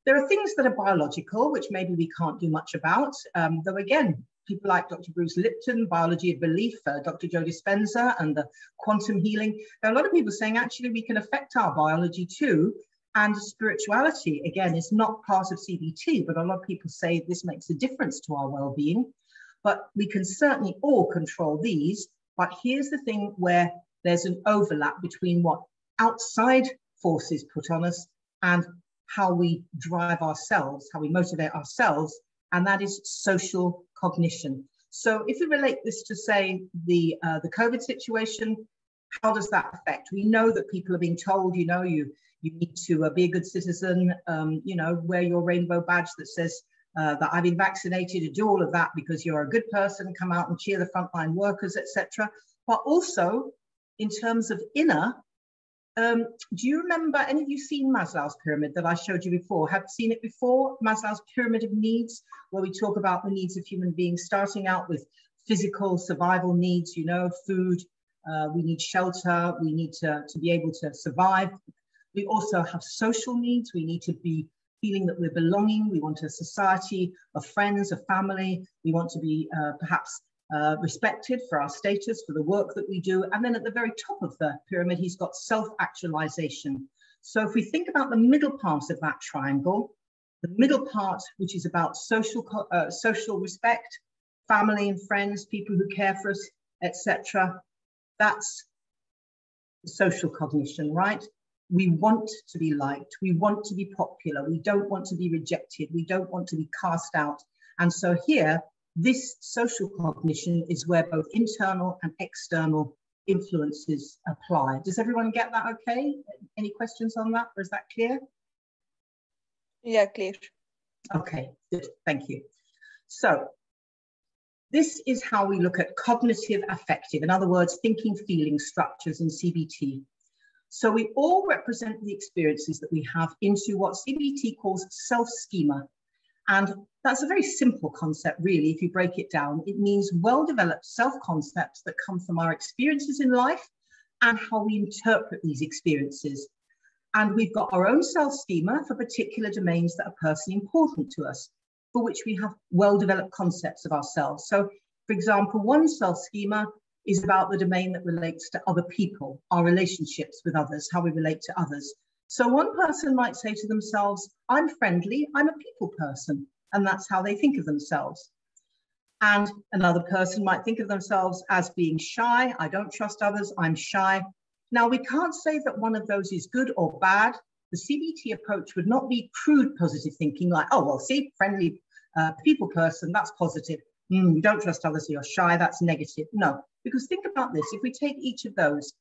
There are things that are biological, which maybe we can't do much about, though again, people like Dr. Bruce Lipton, Biology of Belief, Dr. Joe Dispenza, and the quantum healing. There are a lot of people saying actually we can affect our biology too, and spirituality, again, is not part of CBT, but a lot of people say this makes a difference to our well-being. But we can certainly all control these, but here's the thing where there's an overlap between what outside forces put on us and how we drive ourselves, how we motivate ourselves, and that is social cognition. So if we relate this to, say, the COVID situation, how does that affect? We know that people are being told, you know, you need to be a good citizen, you know, wear your rainbow badge that says that I've been vaccinated, to do all of that because you're a good person, come out and cheer the frontline workers, etc. But also in terms of inner, do you remember, any of you seen Maslow's pyramid that I showed you before? Have seen it before? Maslow's pyramid of needs, where we talk about the needs of human beings, starting out with physical survival needs, you know, food, we need shelter, we need to be able to survive. We also have social needs. We need to be feeling that we're belonging. We want a society of friends, of family. We want to be perhaps respected for our status, for the work that we do. And then at the very top of the pyramid, he's got self-actualization. So if we think about the middle part of that triangle, the middle part, which is about social respect, family and friends, people who care for us, etc., that's social cognition, right? We want to be liked. We want to be popular. We don't want to be rejected. We don't want to be cast out. And so here, this social cognition is where both internal and external influences apply. Does everyone get that okay? Any questions on that, or is that clear? Yeah, clear. Okay, good, thank you. So this is how we look at cognitive affective, in other words, thinking, feeling structures in CBT. So we all represent the experiences that we have into what CBT calls self-schema. And that's a very simple concept, really, if you break it down. It means well-developed self-concepts that come from our experiences in life and how we interpret these experiences. And we've got our own self-schema for particular domains that are personally important to us, for which we have well-developed concepts of ourselves. So, for example, one self-schema is about the domain that relates to other people, our relationships with others, how we relate to others. So one person might say to themselves, I'm friendly, I'm a people person, and that's how they think of themselves. And another person might think of themselves as being shy, I don't trust others, I'm shy. Now, we can't say that one of those is good or bad. The CBT approach would not be crude positive thinking like, oh, well, see, friendly people person, that's positive. You don't trust others, you're shy, that's negative. No, because think about this, if we take each of those,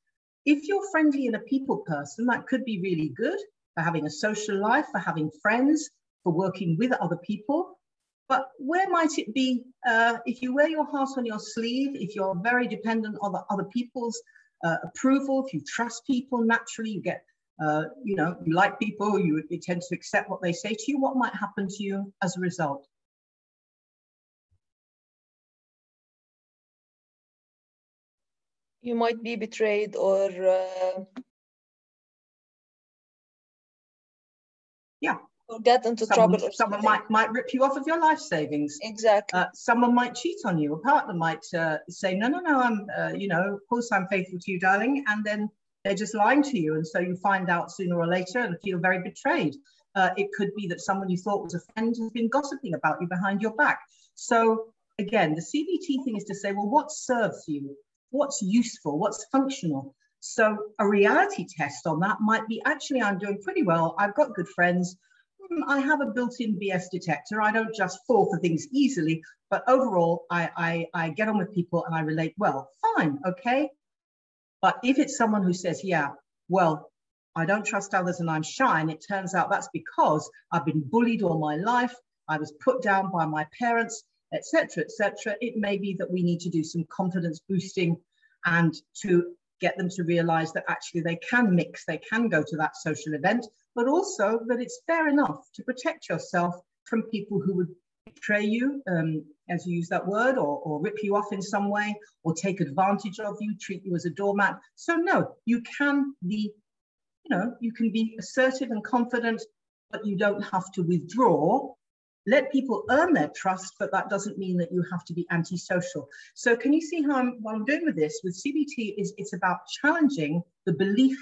if you're friendly and a people person, that could be really good for having a social life, for having friends, for working with other people. But where might it be if you wear your heart on your sleeve, if you're very dependent on the other people's approval, if you trust people, naturally you get, you know, you like people, you tend to accept what they say to you, what might happen to you as a result? You might be betrayed or get into trouble. Or someone might rip you off of your life savings. Exactly. Someone might cheat on you. A partner might say, no, I'm, you know, of course I'm faithful to you, darling. And then they're just lying to you. And so you find out sooner or later and feel very betrayed. It could be that someone you thought was a friend has been gossiping about you behind your back. So again, the CBT thing is to say, well, what serves you? What's useful? What's functional? So a reality test on that might be, actually, I'm doing pretty well. I've got good friends. I have a built-in BS detector. I don't just fall for things easily, but overall, I get on with people and I relate well. Fine, okay. But if it's someone who says, yeah, well, I don't trust others and I'm shy, and it turns out that's because I've been bullied all my life, I was put down by my parents, etc., etc., it may be that we need to do some confidence boosting and to get them to realize that actually they can mix, they can go to that social event, but also that it's fair enough to protect yourself from people who would betray you, as you use that word, or rip you off in some way, or take advantage of you, treat you as a doormat. So no, you can be, you know, you can be assertive and confident, but you don't have to withdraw. Let people earn their trust, but that doesn't mean that you have to be antisocial. So can you see how what I'm doing with this? With CBT is it's about challenging the belief,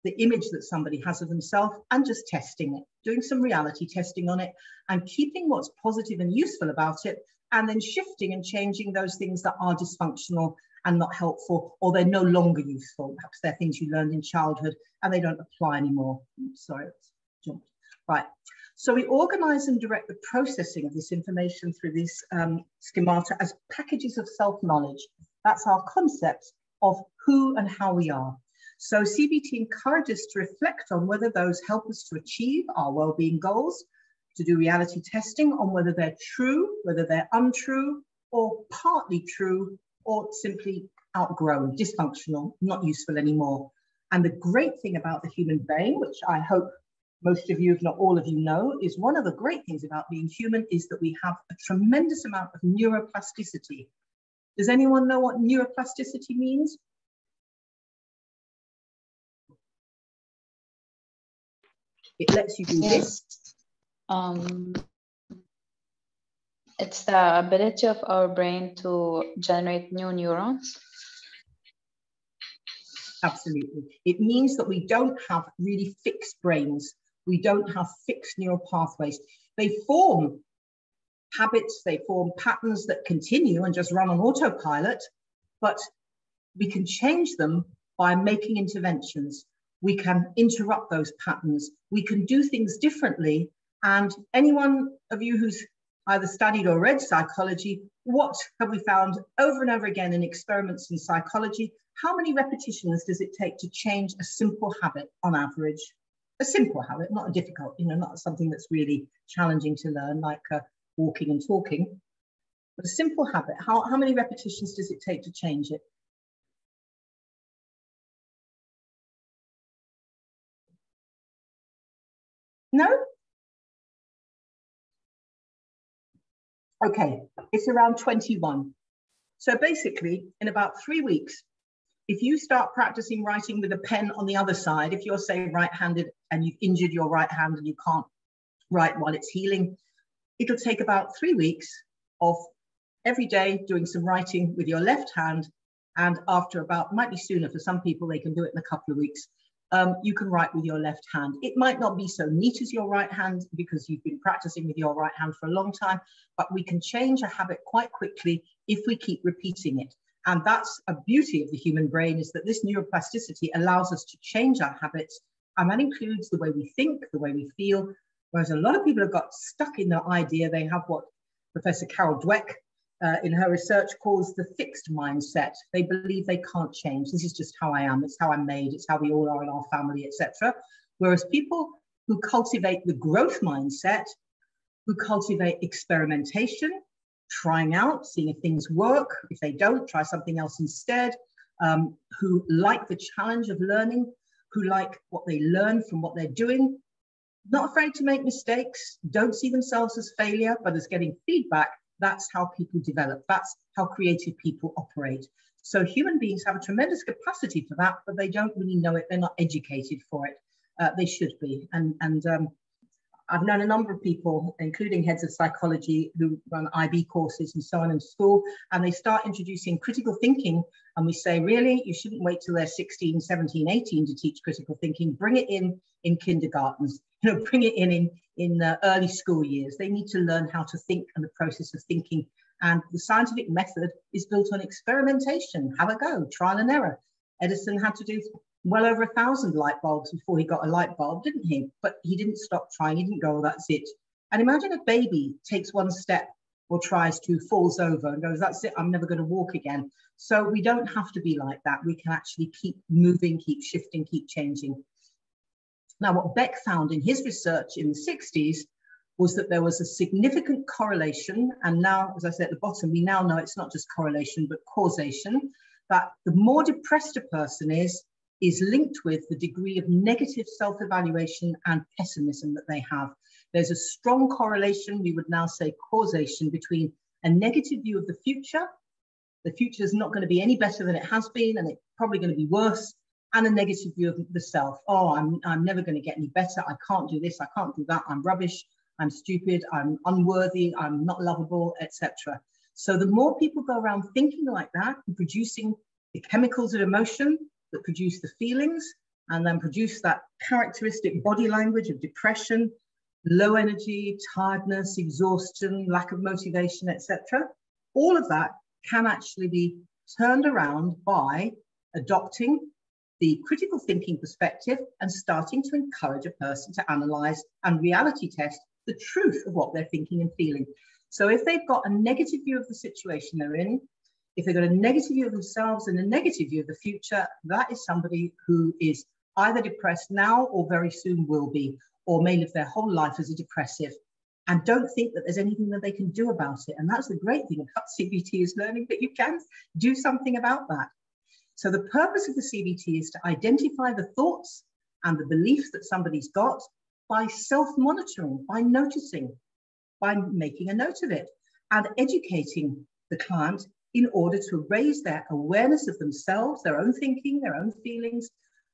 the image that somebody has of themselves, and just testing it, doing some reality testing on it, and keeping what's positive and useful about it, and then shifting and changing those things that are dysfunctional and not helpful, or they're no longer useful. Perhaps they're things you learned in childhood and they don't apply anymore. Sorry, let's jump. Right. So we organize and direct the processing of this information through these schemata as packages of self-knowledge. That's our concept of who and how we are. So CBT encourages to reflect on whether those help us to achieve our well-being goals, to do reality testing on whether they're true, whether they're untrue, or partly true, or simply outgrown, dysfunctional, not useful anymore. And the great thing about the human brain, which I hope most of you, if not all of you, know, is one of the great things about being human is that we have a tremendous amount of neuroplasticity. Does anyone know what neuroplasticity means? It lets you do this. It's the ability of our brain to generate new neurons. Absolutely. It means that we don't have really fixed brains. We don't have fixed neural pathways. They form habits, they form patterns that continue and just run on autopilot, but we can change them by making interventions. We can interrupt those patterns. We can do things differently. And anyone of you who's either studied or read psychology, what have we found over and over again in experiments in psychology? How many repetitions does it take to change a simple habit on average? A simple habit, not a difficult, not something that's really challenging to learn, like walking and talking, but a simple habit. How many repetitions does it take to change it? No? Okay, it's around 21. So basically, in about 3 weeks, if you start practicing writing with a pen on the other side, if you're, say, right-handed and you've injured your right hand and you can't write while it's healing, it'll take about 3 weeks of every day doing some writing with your left hand. And after about, might be sooner for some people, they can do it in a couple of weeks. You can write with your left hand. It might not be so neat as your right hand because you've been practicing with your right hand for a long time, but we can change a habit quite quickly if we keep repeating it. And that's a beauty of the human brain, is that this neuroplasticity allows us to change our habits. And that includes the way we think, the way we feel. Whereas a lot of people have got stuck in the idea, they have what Professor Carol Dweck in her research calls the fixed mindset. They believe they can't change. This is just how I am. It's how I'm made. It's how we all are in our family, etc. Whereas people who cultivate the growth mindset, who cultivate experimentation, trying out, seeing if things work. If they don't, try something else instead. Who like the challenge of learning, who like what they learn from what they're doing, not afraid to make mistakes, don't see themselves as failure, but as getting feedback. That's how people develop. That's how creative people operate. So human beings have a tremendous capacity for that, but they don't really know it. They're not educated for it. They should be. And I've known a number of people, including heads of psychology, who run IB courses and so on in school, and they start introducing critical thinking. And we say, really, you shouldn't wait till they're 16, 17, 18 to teach critical thinking. Bring it in kindergartens, bring it in the early school years. They need to learn how to think and the process of thinking. And the scientific method is built on experimentation. Have a go, trial and error. Edison had to do well over 1,000 light bulbs before he got a light bulb, didn't he? But he didn't stop trying. He didn't go, oh, that's it. And imagine a baby takes one step or tries to, falls over and goes, that's it, I'm never going to walk again. So we don't have to be like that. We can actually keep moving, keep shifting, keep changing. Now, what Beck found in his research in the 60s was that there was a significant correlation. And now, as I said at the bottom, we now know it's not just correlation, but causation, that the more depressed a person is linked with the degree of negative self-evaluation and pessimism that they have. There's a strong correlation, we would now say causation, between a negative view of the future is not going to be any better than it has been, and it's probably going to be worse, and a negative view of the self. Oh, I'm never going to get any better. I can't do this, I can't do that, I'm rubbish, I'm stupid, I'm unworthy, I'm not lovable, etc. So the more people go around thinking like that, and producing the chemicals of emotion that produce the feelings, and then produce that characteristic body language of depression, low energy, tiredness, exhaustion, lack of motivation, etc. All of that can actually be turned around by adopting the critical thinking perspective and starting to encourage a person to analyze and reality test the truth of what they're thinking and feeling. So if they've got a negative view of the situation they're in, if they've got a negative view of themselves and a negative view of the future, that is somebody who is either depressed now or very soon will be, or may live their whole life as a depressive and don't think that there's anything that they can do about it. And that's the great thing about CBT, is learning that you can do something about that. So the purpose of the CBT is to identify the thoughts and the beliefs that somebody's got by self-monitoring, by noticing, by making a note of it, and educating the client in order to raise their awareness of themselves, their own thinking, their own feelings,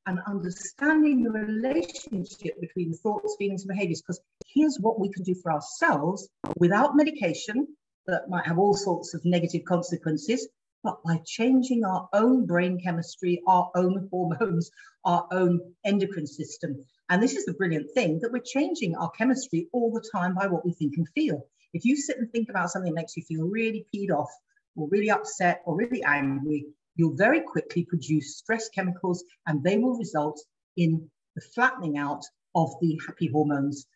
and understanding the relationship between the thoughts, feelings, and behaviors. Because here's what we can do for ourselves without medication that might have all sorts of negative consequences, but by changing our own brain chemistry, our own hormones, our own endocrine system. And this is the brilliant thing, that we're changing our chemistry all the time by what we think and feel. If you sit and think about something that makes you feel really peed off, or really upset, or really angry, you'll very quickly produce stress chemicals, and they will result in the flattening out of the happy hormones.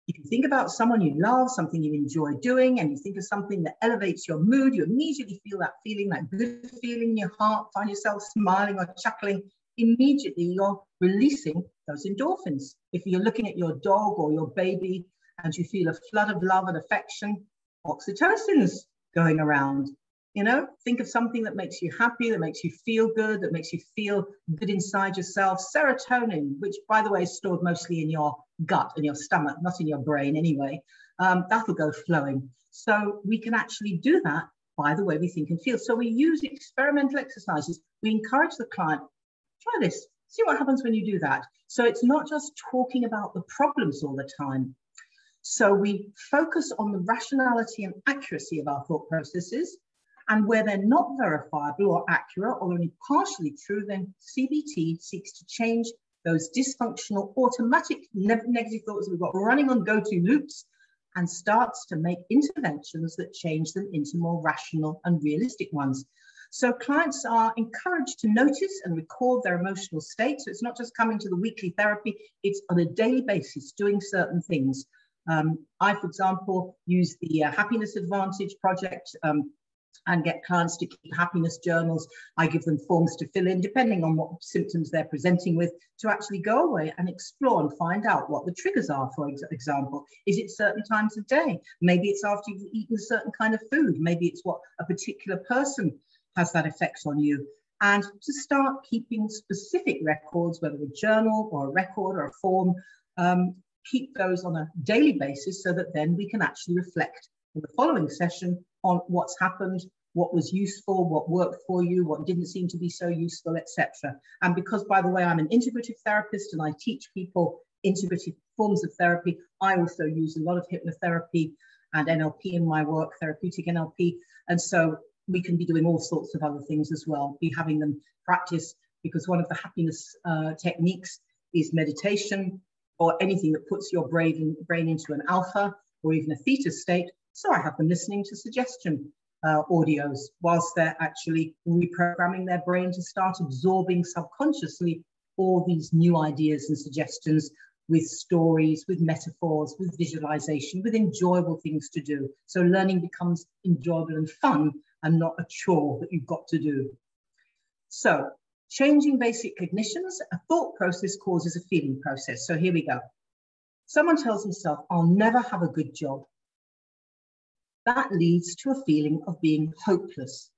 If you think about someone you love, something you enjoy doing, and you think of something that elevates your mood, you immediately feel that feeling, that good feeling in your heart, find yourself smiling or chuckling. Immediately you're releasing those endorphins. If you're looking at your dog or your baby and you feel a flood of love and affection, oxytocin's going around. You know, think of something that makes you happy, that makes you feel good, that makes you feel good inside yourself. Serotonin, which by the way is stored mostly in your gut and your stomach, not in your brain anyway, that'll go flowing. So we can actually do that by the way we think and feel. So we use experimental exercises. We encourage the client, try this, see what happens when you do that. So it's not just talking about the problems all the time. So we focus on the rationality and accuracy of our thought processes, and where they're not verifiable or accurate or only partially true, then CBT seeks to change those dysfunctional automatic negative thoughts we've got running on go-to loops and starts to make interventions that change them into more rational and realistic ones. So clients are encouraged to notice and record their emotional state. So it's not just coming to the weekly therapy, it's on a daily basis doing certain things. I, for example, use the Happiness Advantage project and get clients to keep happiness journals. I give them forms to fill in, depending on what symptoms they're presenting with, to actually go away and explore and find out what the triggers are, for example. Is it certain times of day? Maybe it's after you've eaten a certain kind of food. Maybe it's what a particular person has that effect on you. And to start keeping specific records, whether a journal or a record or a form, keep those on a daily basis so that then we can actually reflect in the following session on what's happened, what was useful, what worked for you, what didn't seem to be so useful, etc. And because, by the way, I'm an integrative therapist and I teach people integrative forms of therapy, I also use a lot of hypnotherapy and NLP in my work, therapeutic NLP. And so we can be doing all sorts of other things as well, be having them practice, because one of the happiness techniques is meditation, or anything that puts your brain into an alpha or even a theta state. So I have them listening to suggestion audios whilst they're actually reprogramming their brain to start absorbing subconsciously all these new ideas and suggestions with stories, with metaphors, with visualization, with enjoyable things to do. So learning becomes enjoyable and fun and not a chore that you've got to do. So changing basic cognitions, a thought process causes a feeling process. So here we go. Someone tells himself, I'll never have a good job. That leads to a feeling of being hopeless.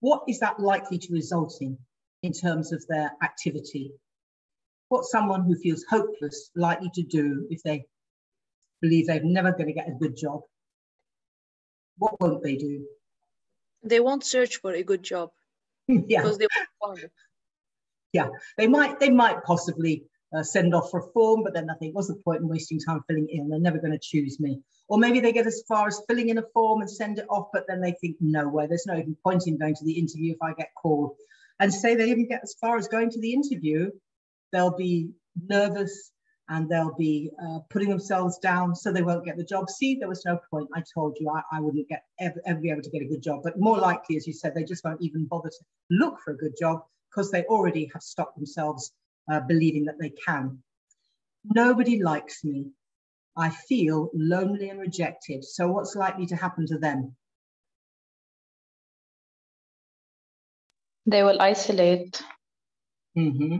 What is that likely to result in terms of their activity? What's someone who feels hopeless likely to do if they believe they're never going to get a good job? What won't they do? They won't search for a good job. Yeah. Because they won't find it. Yeah, they might possibly send off for a form, but then I think, what's the point in wasting time filling it in? They're never going to choose me. Or maybe they get as far as filling in a form and send it off, but then they think, no way, there's no even point in going to the interview if I get called. And say they even get as far as going to the interview, they'll be nervous and they'll be putting themselves down so they won't get the job. See, there was no point. I told you I wouldn't ever be able to get a good job. But more likely, as you said, they just won't even bother to look for a good job because they already have stopped themselves believing that they can. Nobody likes me. I feel lonely and rejected. So what's likely to happen to them? They will isolate. Mm-hmm.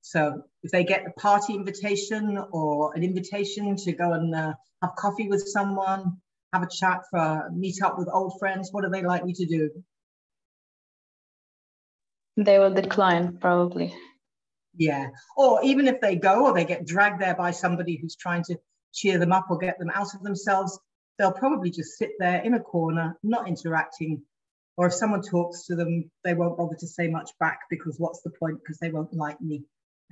So if they get a party invitation or an invitation to go and have coffee with someone, have a chat, meet up with old friends, what are they likely to do? They will decline, probably. Yeah, or even if they go or they get dragged there by somebody who's trying to cheer them up or get them out of themselves, they'll probably just sit there in a corner, not interacting. Or if someone talks to them, they won't bother to say much back because what's the point? Because they won't like me,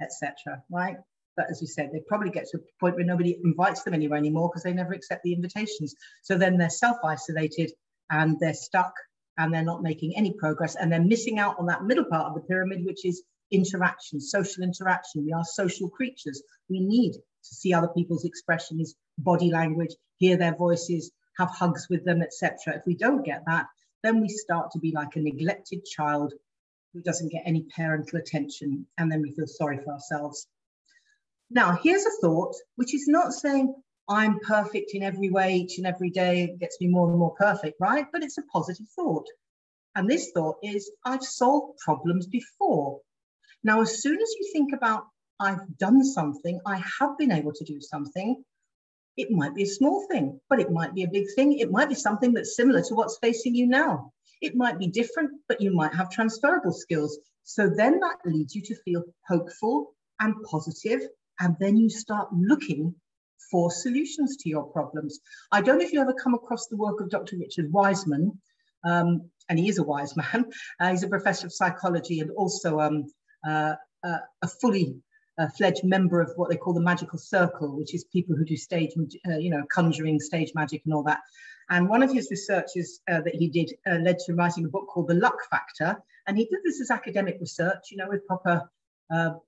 etc. Right? But as you said, they probably get to a point where nobody invites them anywhere anymore because they never accept the invitations. So then they're self-isolated and they're stuck and they're not making any progress and they're missing out on that middle part of the pyramid, which is interaction, social interaction. We are social creatures. We need to see other people's expressions, body language, hear their voices, have hugs with them, etc. If we don't get that, then we start to be like a neglected child who doesn't get any parental attention, and then we feel sorry for ourselves. Now, here's a thought, which is not saying I'm perfect in every way, each and every day, it gets me more and more perfect, right? But it's a positive thought. And this thought is, I've solved problems before. Now, as soon as you think about, I've done something, I have been able to do something, it might be a small thing, but it might be a big thing. It might be something that's similar to what's facing you now. It might be different, but you might have transferable skills. So then that leads you to feel hopeful and positive, and then you start looking for solutions to your problems. I don't know if you ever come across the work of Dr. Richard Wiseman, and he is a wise man. He's a professor of psychology and also a fully fledged member of what they call the magical circle, which is people who do stage, conjuring, stage magic and all that. And one of his researches that he did led to writing a book called The Luck Factor. And he did this as academic research, with proper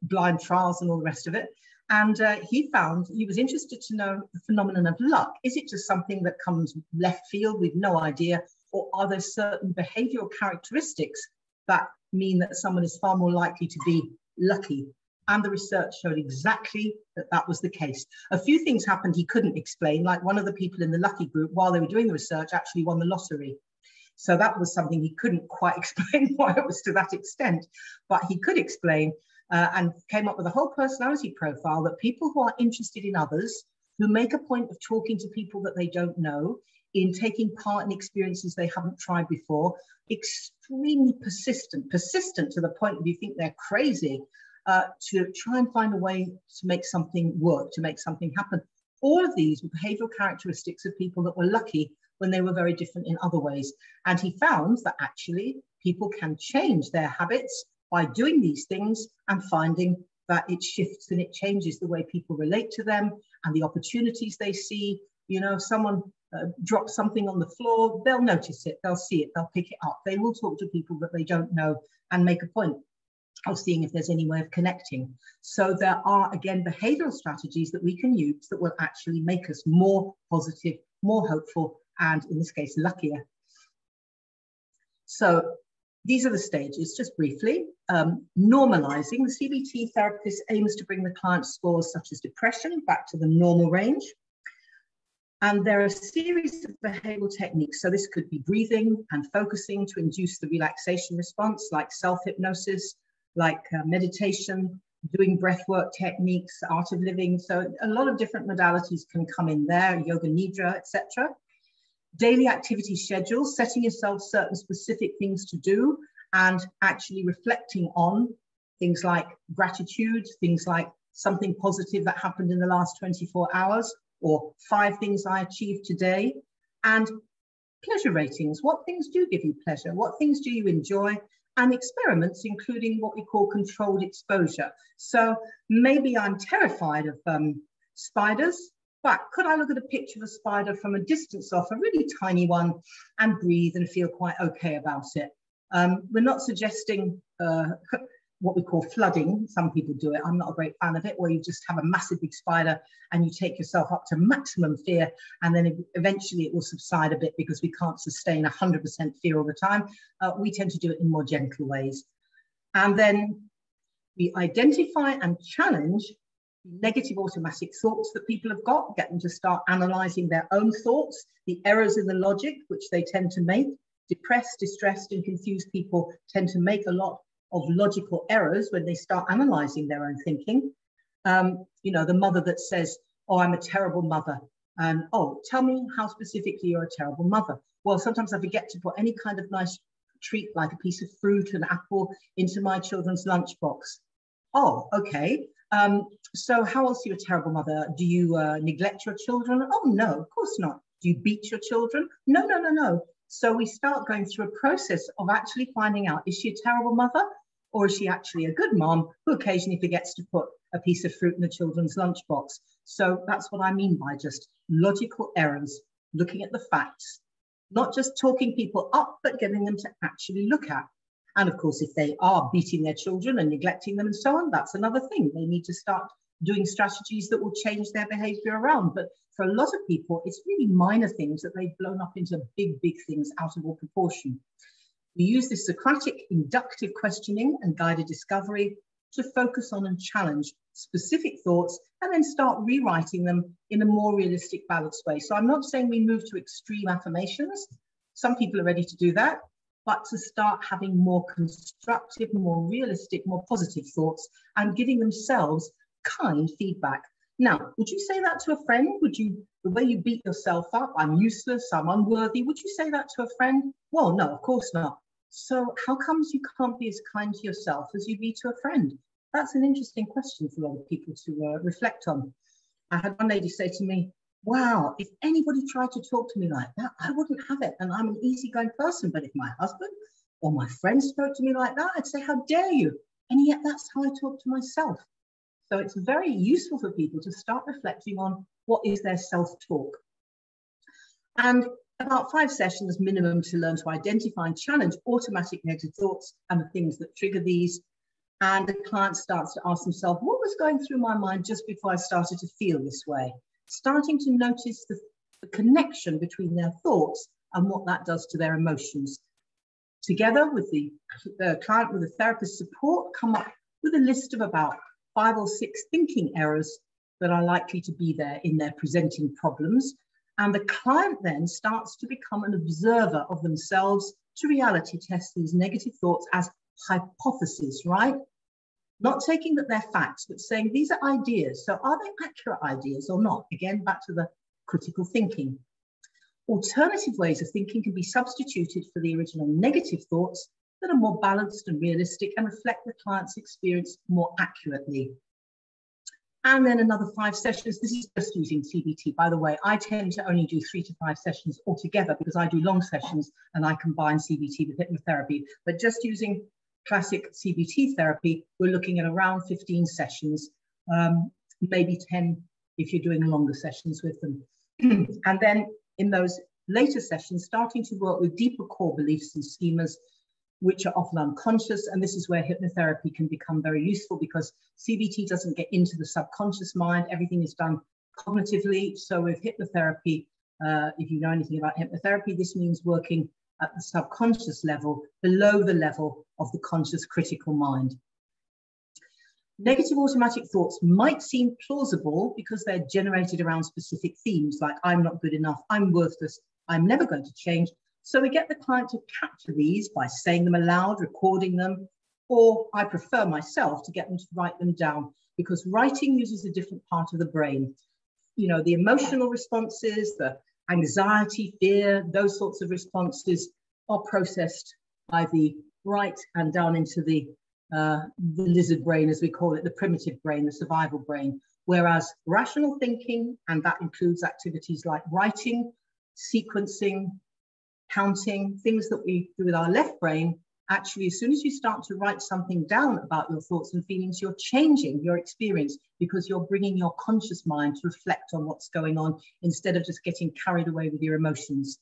blind trials and all the rest of it. And he found he was interested to know the phenomenon of luck. Is it just something that comes left field with no idea? Or are there certain behavioral characteristics that mean that someone is far more likely to be lucky? And the research showed exactly that that was the case. A few things happened he couldn't explain, like one of the people in the lucky group, while they were doing the research, actually won the lottery. So that was something he couldn't quite explain why it was to that extent, but he could explain and came up with a whole personality profile that people who are interested in others, who make a point of talking to people that they don't know, in taking part in experiences they haven't tried before, extremely persistent to the point where you think they're crazy, to try and find a way to make something work, to make something happen. All of these were behavioral characteristics of people that were lucky when they were very different in other ways. And he found that actually people can change their habits by doing these things and finding that it shifts and it changes the way people relate to them and the opportunities they see. If someone drops something on the floor, they'll notice it, they'll see it, they'll pick it up. They will talk to people that they don't know and make a point of seeing if there's any way of connecting. So there are, again, behavioral strategies that we can use that will actually make us more positive, more hopeful, and in this case, luckier. So these are the stages, just briefly. Normalizing, the CBT therapist aims to bring the client's scores such as depression back to the normal range. And there are a series of behavioral techniques. So this could be breathing and focusing to induce the relaxation response, like self-hypnosis, like meditation, doing breathwork techniques, art of living. So a lot of different modalities can come in there, yoga nidra, etc. Daily activity schedules, setting yourself certain specific things to do and actually reflecting on things like gratitude, things like something positive that happened in the last 24 hours, or 5 things I achieved today, and pleasure ratings. What things do give you pleasure? What things do you enjoy? And experiments, including what we call controlled exposure. So maybe I'm terrified of spiders, but could I look at a picture of a spider from a distance off, a really tiny one, and breathe and feel quite okay about it? We're not suggesting what we call flooding. Some people do it. I'm not a great fan of it, where you just have a massive big spider and you take yourself up to maximum fear, and then eventually it will subside a bit because we can't sustain 100% fear all the time. We tend to do it in more gentle ways. And then we identify and challenge negative automatic thoughts that people have got, get them to start analyzing their own thoughts, the errors in the logic, which they tend to make. Depressed, distressed, and confused people tend to make a lot of logical errors when they start analyzing their own thinking. The mother that says, oh, I'm a terrible mother. And, oh, tell me how specifically you're a terrible mother. Well, sometimes I forget to put any kind of nice treat, like a piece of fruit, an apple, into my children's lunchbox. Oh, okay. So how else are you a terrible mother? Do you neglect your children? Oh, no, of course not. Do you beat your children? No, no, no, no. So we start going through a process of actually finding out, is she a terrible mother? Or is she actually a good mom who occasionally forgets to put a piece of fruit in the children's lunchbox? So that's what I mean by just logical errors, looking at the facts, not just talking people up, but getting them to actually look at. And of course, if they are beating their children and neglecting them and so on, that's another thing. They need to start doing strategies that will change their behavior around. But for a lot of people, it's really minor things that they've blown up into big, big things out of all proportion. We use this Socratic inductive questioning and guided discovery to focus on and challenge specific thoughts and then start rewriting them in a more realistic, balanced way. So I'm not saying we move to extreme affirmations. Some people are ready to do that, but to start having more constructive, more realistic, more positive thoughts and giving themselves kind feedback. Now, would you say that to a friend? Would you, the way you beat yourself up, I'm useless, I'm unworthy, would you say that to a friend? Well, no, of course not. So how comes you can't be as kind to yourself as you be to a friend? That's an interesting question for a lot of people to reflect on. I had one lady say to me, wow, if anybody tried to talk to me like that, I wouldn't have it. And I'm an easygoing person. But if my husband or my friend spoke to me like that, I'd say, how dare you? And yet that's how I talk to myself. So it's very useful for people to start reflecting on what is their self-talk. And about 5 sessions minimum to learn to identify and challenge automatic negative thoughts and the things that trigger these. And the client starts to ask themselves, what was going through my mind just before I started to feel this way? Starting to notice the connection between their thoughts and what that does to their emotions. Together with the client, with the therapist support, come up with a list of about 5 or 6 thinking errors that are likely to be there in their presenting problems. And the client then starts to become an observer of themselves to reality test these negative thoughts as hypotheses, right? Not taking that they're facts, but saying these are ideas. So are they accurate ideas or not? Again, back to the critical thinking. Alternative ways of thinking can be substituted for the original negative thoughts that are more balanced and realistic and reflect the client's experience more accurately. And then another 5 sessions. This is just using CBT. By the way, I tend to only do 3 to 5 sessions altogether because I do long sessions and I combine CBT with hypnotherapy. But just using classic CBT therapy, we're looking at around 15 sessions, maybe 10 if you're doing longer sessions with them. And then in those later sessions, starting to work with deeper core beliefs and schemas, which are often unconscious. And this is where hypnotherapy can become very useful because CBT doesn't get into the subconscious mind. Everything is done cognitively. So with hypnotherapy, if you know anything about hypnotherapy, this means working at the subconscious level, below the level of the conscious critical mind. Negative automatic thoughts might seem plausible because they're generated around specific themes like I'm not good enough, I'm worthless, I'm never going to change. So we get the client to capture these by saying them aloud, recording them, or I prefer myself to get them to write them down because writing uses a different part of the brain. You know, the emotional responses, the anxiety, fear, those sorts of responses are processed by the right and down into the lizard brain, as we call it, the primitive brain, the survival brain. Whereas rational thinking, and that includes activities like writing, sequencing, counting, things that we do with our left brain, actually, as soon as you start to write something down about your thoughts and feelings, you're changing your experience because you're bringing your conscious mind to reflect on what's going on instead of just getting carried away with your emotions.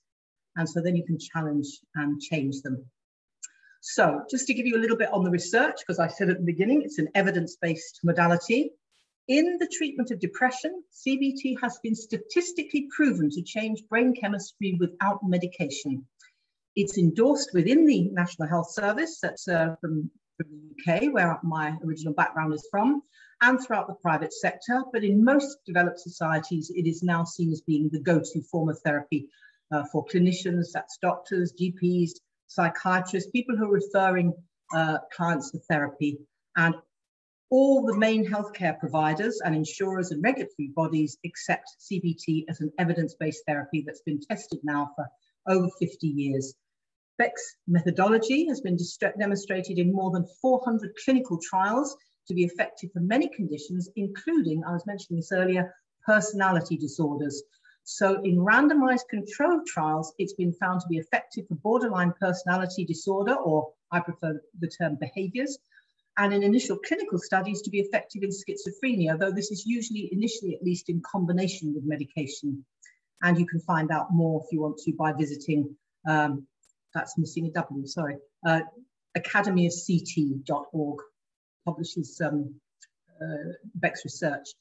And so then you can challenge and change them. So just to give you a little bit on the research, because I said at the beginning, it's an evidence-based modality. In the treatment of depression, CBT has been statistically proven to change brain chemistry without medication. It's endorsed within the National Health Service, that's from the UK, where my original background is from, and throughout the private sector. But in most developed societies, it is now seen as being the go-to form of therapy for clinicians, that's doctors, GPs, psychiatrists, people who are referring clients to therapy. And all the main healthcare providers and insurers and regulatory bodies accept CBT as an evidence-based therapy that's been tested now for over 50 years. Beck's methodology has been demonstrated in more than 400 clinical trials to be effective for many conditions, including, I was mentioning this earlier, personality disorders. So in randomized controlled trials, it's been found to be effective for borderline personality disorder, or I prefer the term behaviors, and in initial clinical studies to be effective in schizophrenia, though this is usually initially at least in combination with medication. And you can find out more if you want to by visiting, that's missing a W, sorry, academyofct.org publishes Beck's research.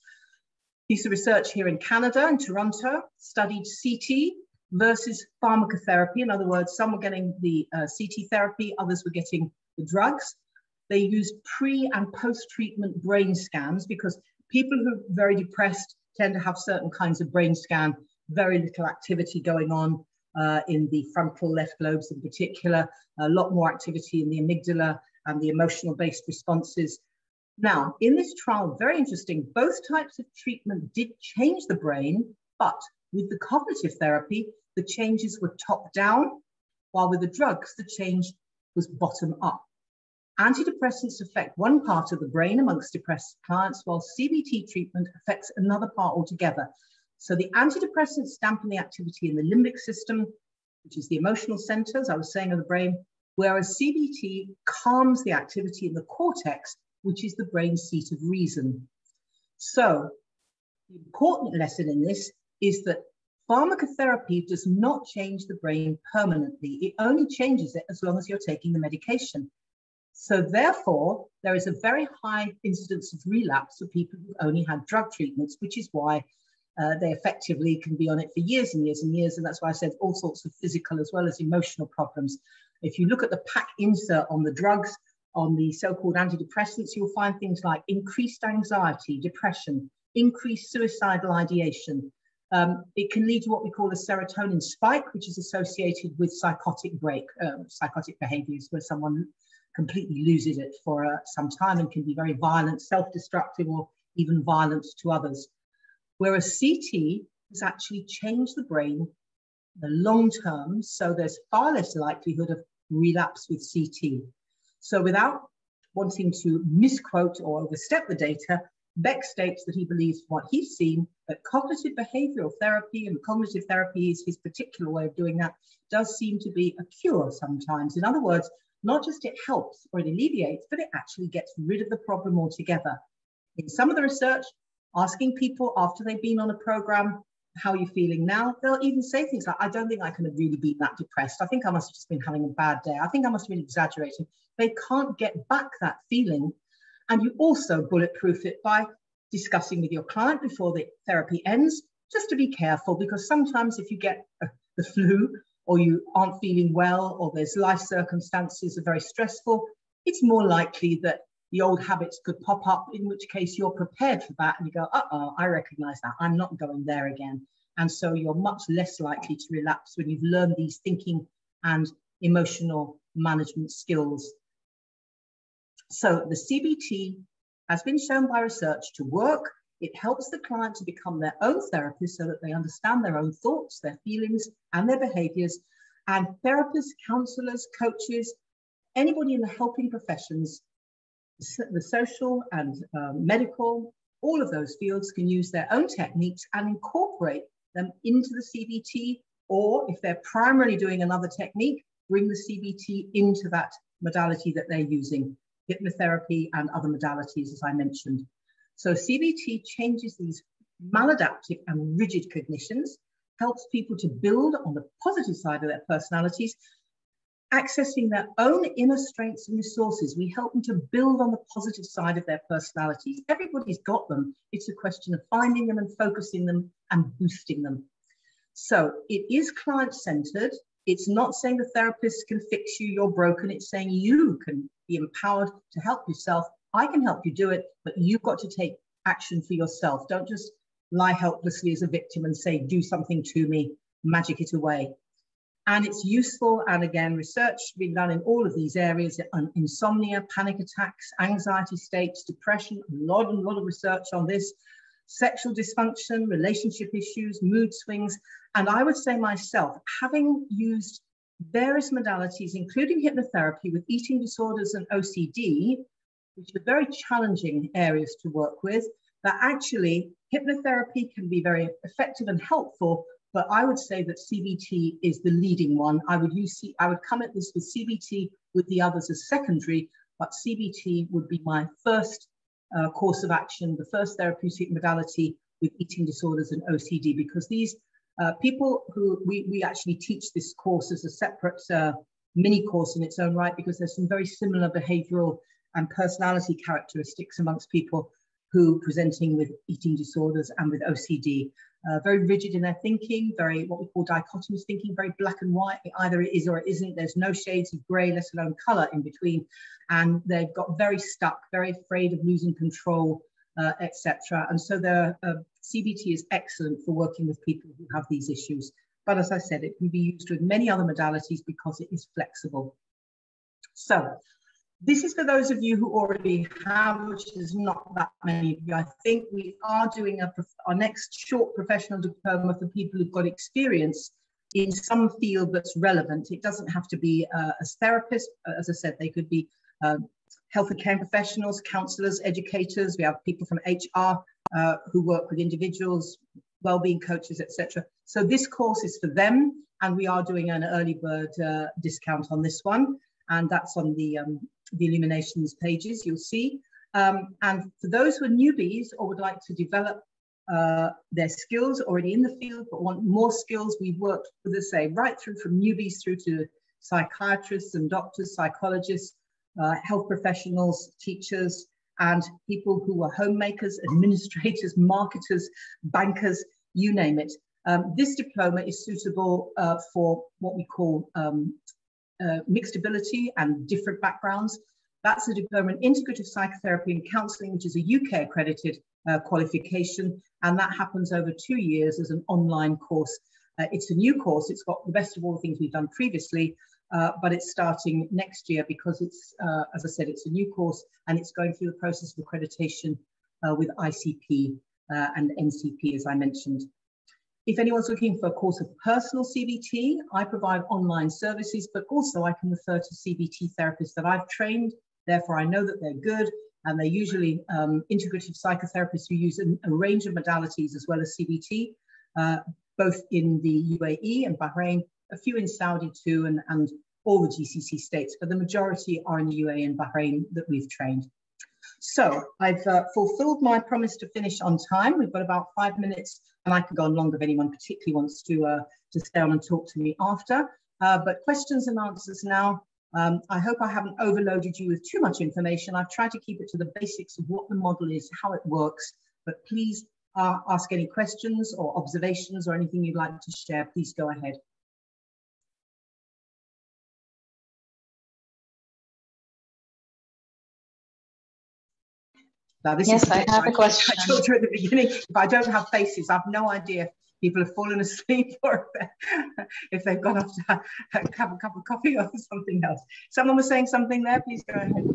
Piece of research here in Canada, in Toronto, studied CT versus pharmacotherapy. In other words, some were getting the CT therapy, others were getting the drugs. They used pre and post-treatment brain scans because people who are very depressed tend to have certain kinds of brain scan, very little activity going on in the frontal left lobes in particular, a lot more activity in the amygdala and the emotional-based responses. Now, in this trial, very interesting, both types of treatment did change the brain, but with the cognitive therapy, the changes were top-down, while with the drugs, the change was bottom-up. Antidepressants affect one part of the brain amongst depressed clients, while CBT treatment affects another part altogether. So the antidepressants dampen the activity in the limbic system, which is the emotional center, as I was saying, of the brain, whereas CBT calms the activity in the cortex, which is the brain's seat of reason. So the important lesson in this is that pharmacotherapy does not change the brain permanently. It only changes it as long as you're taking the medication. So therefore, there is a very high incidence of relapse for people who only had drug treatments, which is why they effectively can be on it for years and years and years. And that's why I said all sorts of physical as well as emotional problems. If you look at the pack insert on the drugs, on the so-called antidepressants, you'll find things like increased anxiety, depression, increased suicidal ideation. It can lead to what we call a serotonin spike, which is associated with psychotic behaviors, where someone completely loses it for some time and can be very violent, self-destructive, or even violent to others. Whereas CT has actually changed the brain in the long term, so there's far less likelihood of relapse with CT. So without wanting to misquote or overstep the data, Beck states that he believes what he's seen, that cognitive behavioral therapy, and cognitive therapy is his particular way of doing that, does seem to be a cure sometimes. In other words, not just it helps or it alleviates, but it actually gets rid of the problem altogether. In some of the research, asking people after they've been on a program, how are you feeling now? They'll even say things like, I don't think I can have really been that depressed. I think I must have just been having a bad day. I think I must have been exaggerating. They can't get back that feeling. And you also bulletproof it by discussing with your client before the therapy ends, just to be careful, because sometimes if you get the flu or you aren't feeling well or there's life circumstances are very stressful, it's more likely that the old habits could pop up, in which case you're prepared for that and you go, I recognize that, I'm not going there again. And so you're much less likely to relapse when you've learned these thinking and emotional management skills. So the CBT has been shown by research to work. It helps the client to become their own therapist so that they understand their own thoughts, their feelings, and their behaviors. And therapists, counselors, coaches, anybody in the helping professions, the social and medical, all of those fields can use their own techniques and incorporate them into the CBT, or if they're primarily doing another technique, bring the CBT into that modality that they're using, hypnotherapy and other modalities, as I mentioned. So CBT changes these maladaptive and rigid cognitions, helps people to build on the positive side of their personalities, accessing their own inner strengths and resources. We help them to build on the positive side of their personalities. Everybody's got them. It's a question of finding them and focusing them and boosting them. So it is client-centered. It's not saying the therapist can fix you, you're broken. It's saying you can be empowered to help yourself. I can help you do it, but you've got to take action for yourself. Don't just lie helplessly as a victim and say, do something to me, magic it away. And it's useful, and again, research being done in all of these areas, insomnia, panic attacks, anxiety states, depression, a lot of research on this, sexual dysfunction, relationship issues, mood swings. And I would say myself, having used various modalities, including hypnotherapy with eating disorders and OCD, which are very challenging areas to work with, that actually hypnotherapy can be very effective and helpful. But I would say that CBT is the leading one. I would come at this with CBT, with the others as secondary, but CBT would be my first course of action, the first therapeutic modality with eating disorders and OCD, because these people who we actually teach this course as a separate mini course in its own right, because there's some very similar behavioral and personality characteristics amongst people who presenting with eating disorders and with OCD. very rigid in their thinking, very what we call dichotomous thinking, very black and white. Either it is or it isn't. There's no shades of grey, let alone colour in between. And they've got very stuck, very afraid of losing control, etc. And so the CBT is excellent for working with people who have these issues. But as I said, it can be used with many other modalities because it is flexible. So this is for those of you who already have, which is not that many of you. I think we are doing our next short professional diploma for people who've got experience in some field that's relevant. It doesn't have to be as therapists. As I said, they could be health and care professionals, counsellors, educators. We have people from HR who work with individuals, wellbeing coaches, etc. So this course is for them, and we are doing an early bird discount on this one, and that's on the Illuminations pages, you'll see. And for those who are newbies or would like to develop their skills already in the field but want more skills, we've worked, as I say, right through from newbies through to psychiatrists and doctors, psychologists, health professionals, teachers, and people who are homemakers, administrators, marketers, bankers, you name it. This diploma is suitable for what we call mixed ability and different backgrounds. That's a diploma in integrative psychotherapy and counselling, which is a UK accredited qualification, and that happens over 2 years as an online course. It's a new course. It's got the best of all the things we've done previously, but it's starting next year because it's, as I said, it's a new course and it's going through the process of accreditation with ICP and NCP, as I mentioned. If anyone's looking for a course of personal CBT, I provide online services, but also I can refer to CBT therapists that I've trained. Therefore, I know that they're good, and they're usually integrative psychotherapists who use a range of modalities as well as CBT, both in the UAE and Bahrain, a few in Saudi too, and all the GCC states, but the majority are in the UAE and Bahrain that we've trained. So I've fulfilled my promise to finish on time. We've got about 5 minutes, and I can go on longer if anyone particularly wants to stay on and talk to me after. But questions and answers now. I hope I haven't overloaded you with too much information. I've tried to keep it to the basics of what the model is, how it works, but please ask any questions or observations or anything you'd like to share. Please go ahead. Now, this yes, is I have a question. I told you at the beginning, if I don't have faces, I've no idea if people have fallen asleep or if they've gone off to have a cup of coffee or something else. Someone was saying something there, please go ahead.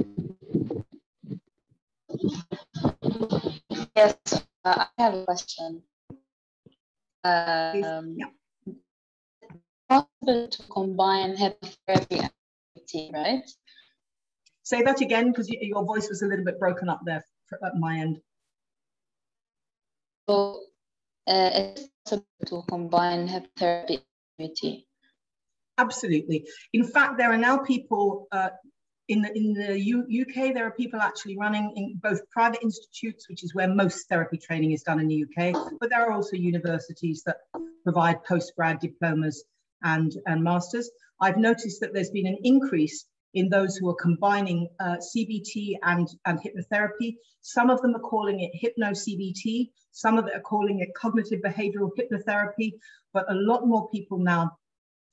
Yes, I have a question. Yeah. Possible to combine hypnotherapy and CBT, right? Say that again, because your voice was a little bit broken up there at my end. So it's possible to combine hypnotherapy and CBT? Absolutely. In fact, there are now people in the UK, there are people actually running in both private institutes, which is where most therapy training is done in the UK, but there are also universities that provide postgrad diplomas and masters. I've noticed that there's been an increase in those who are combining CBT and hypnotherapy. Some of them are calling it hypno-CBT, some of it are calling it cognitive behavioral hypnotherapy, but a lot more people now,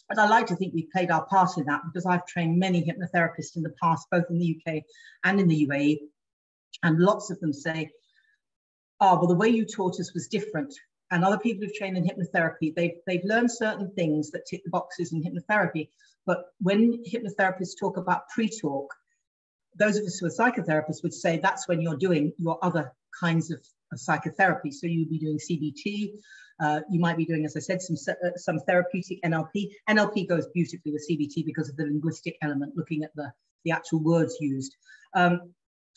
and I like to think we've played our part in that because I've trained many hypnotherapists in the past, both in the UK and in the UAE, and lots of them say, oh, well, the way you taught us was different. And other people who've trained in hypnotherapy, they've learned certain things that tick the boxes in hypnotherapy. But when hypnotherapists talk about pre-talk, those of us who are psychotherapists would say that's when you're doing your other kinds of psychotherapy. So you'd be doing CBT, you might be doing, as I said, some therapeutic NLP. NLP goes beautifully with CBT because of the linguistic element, looking at the actual words used.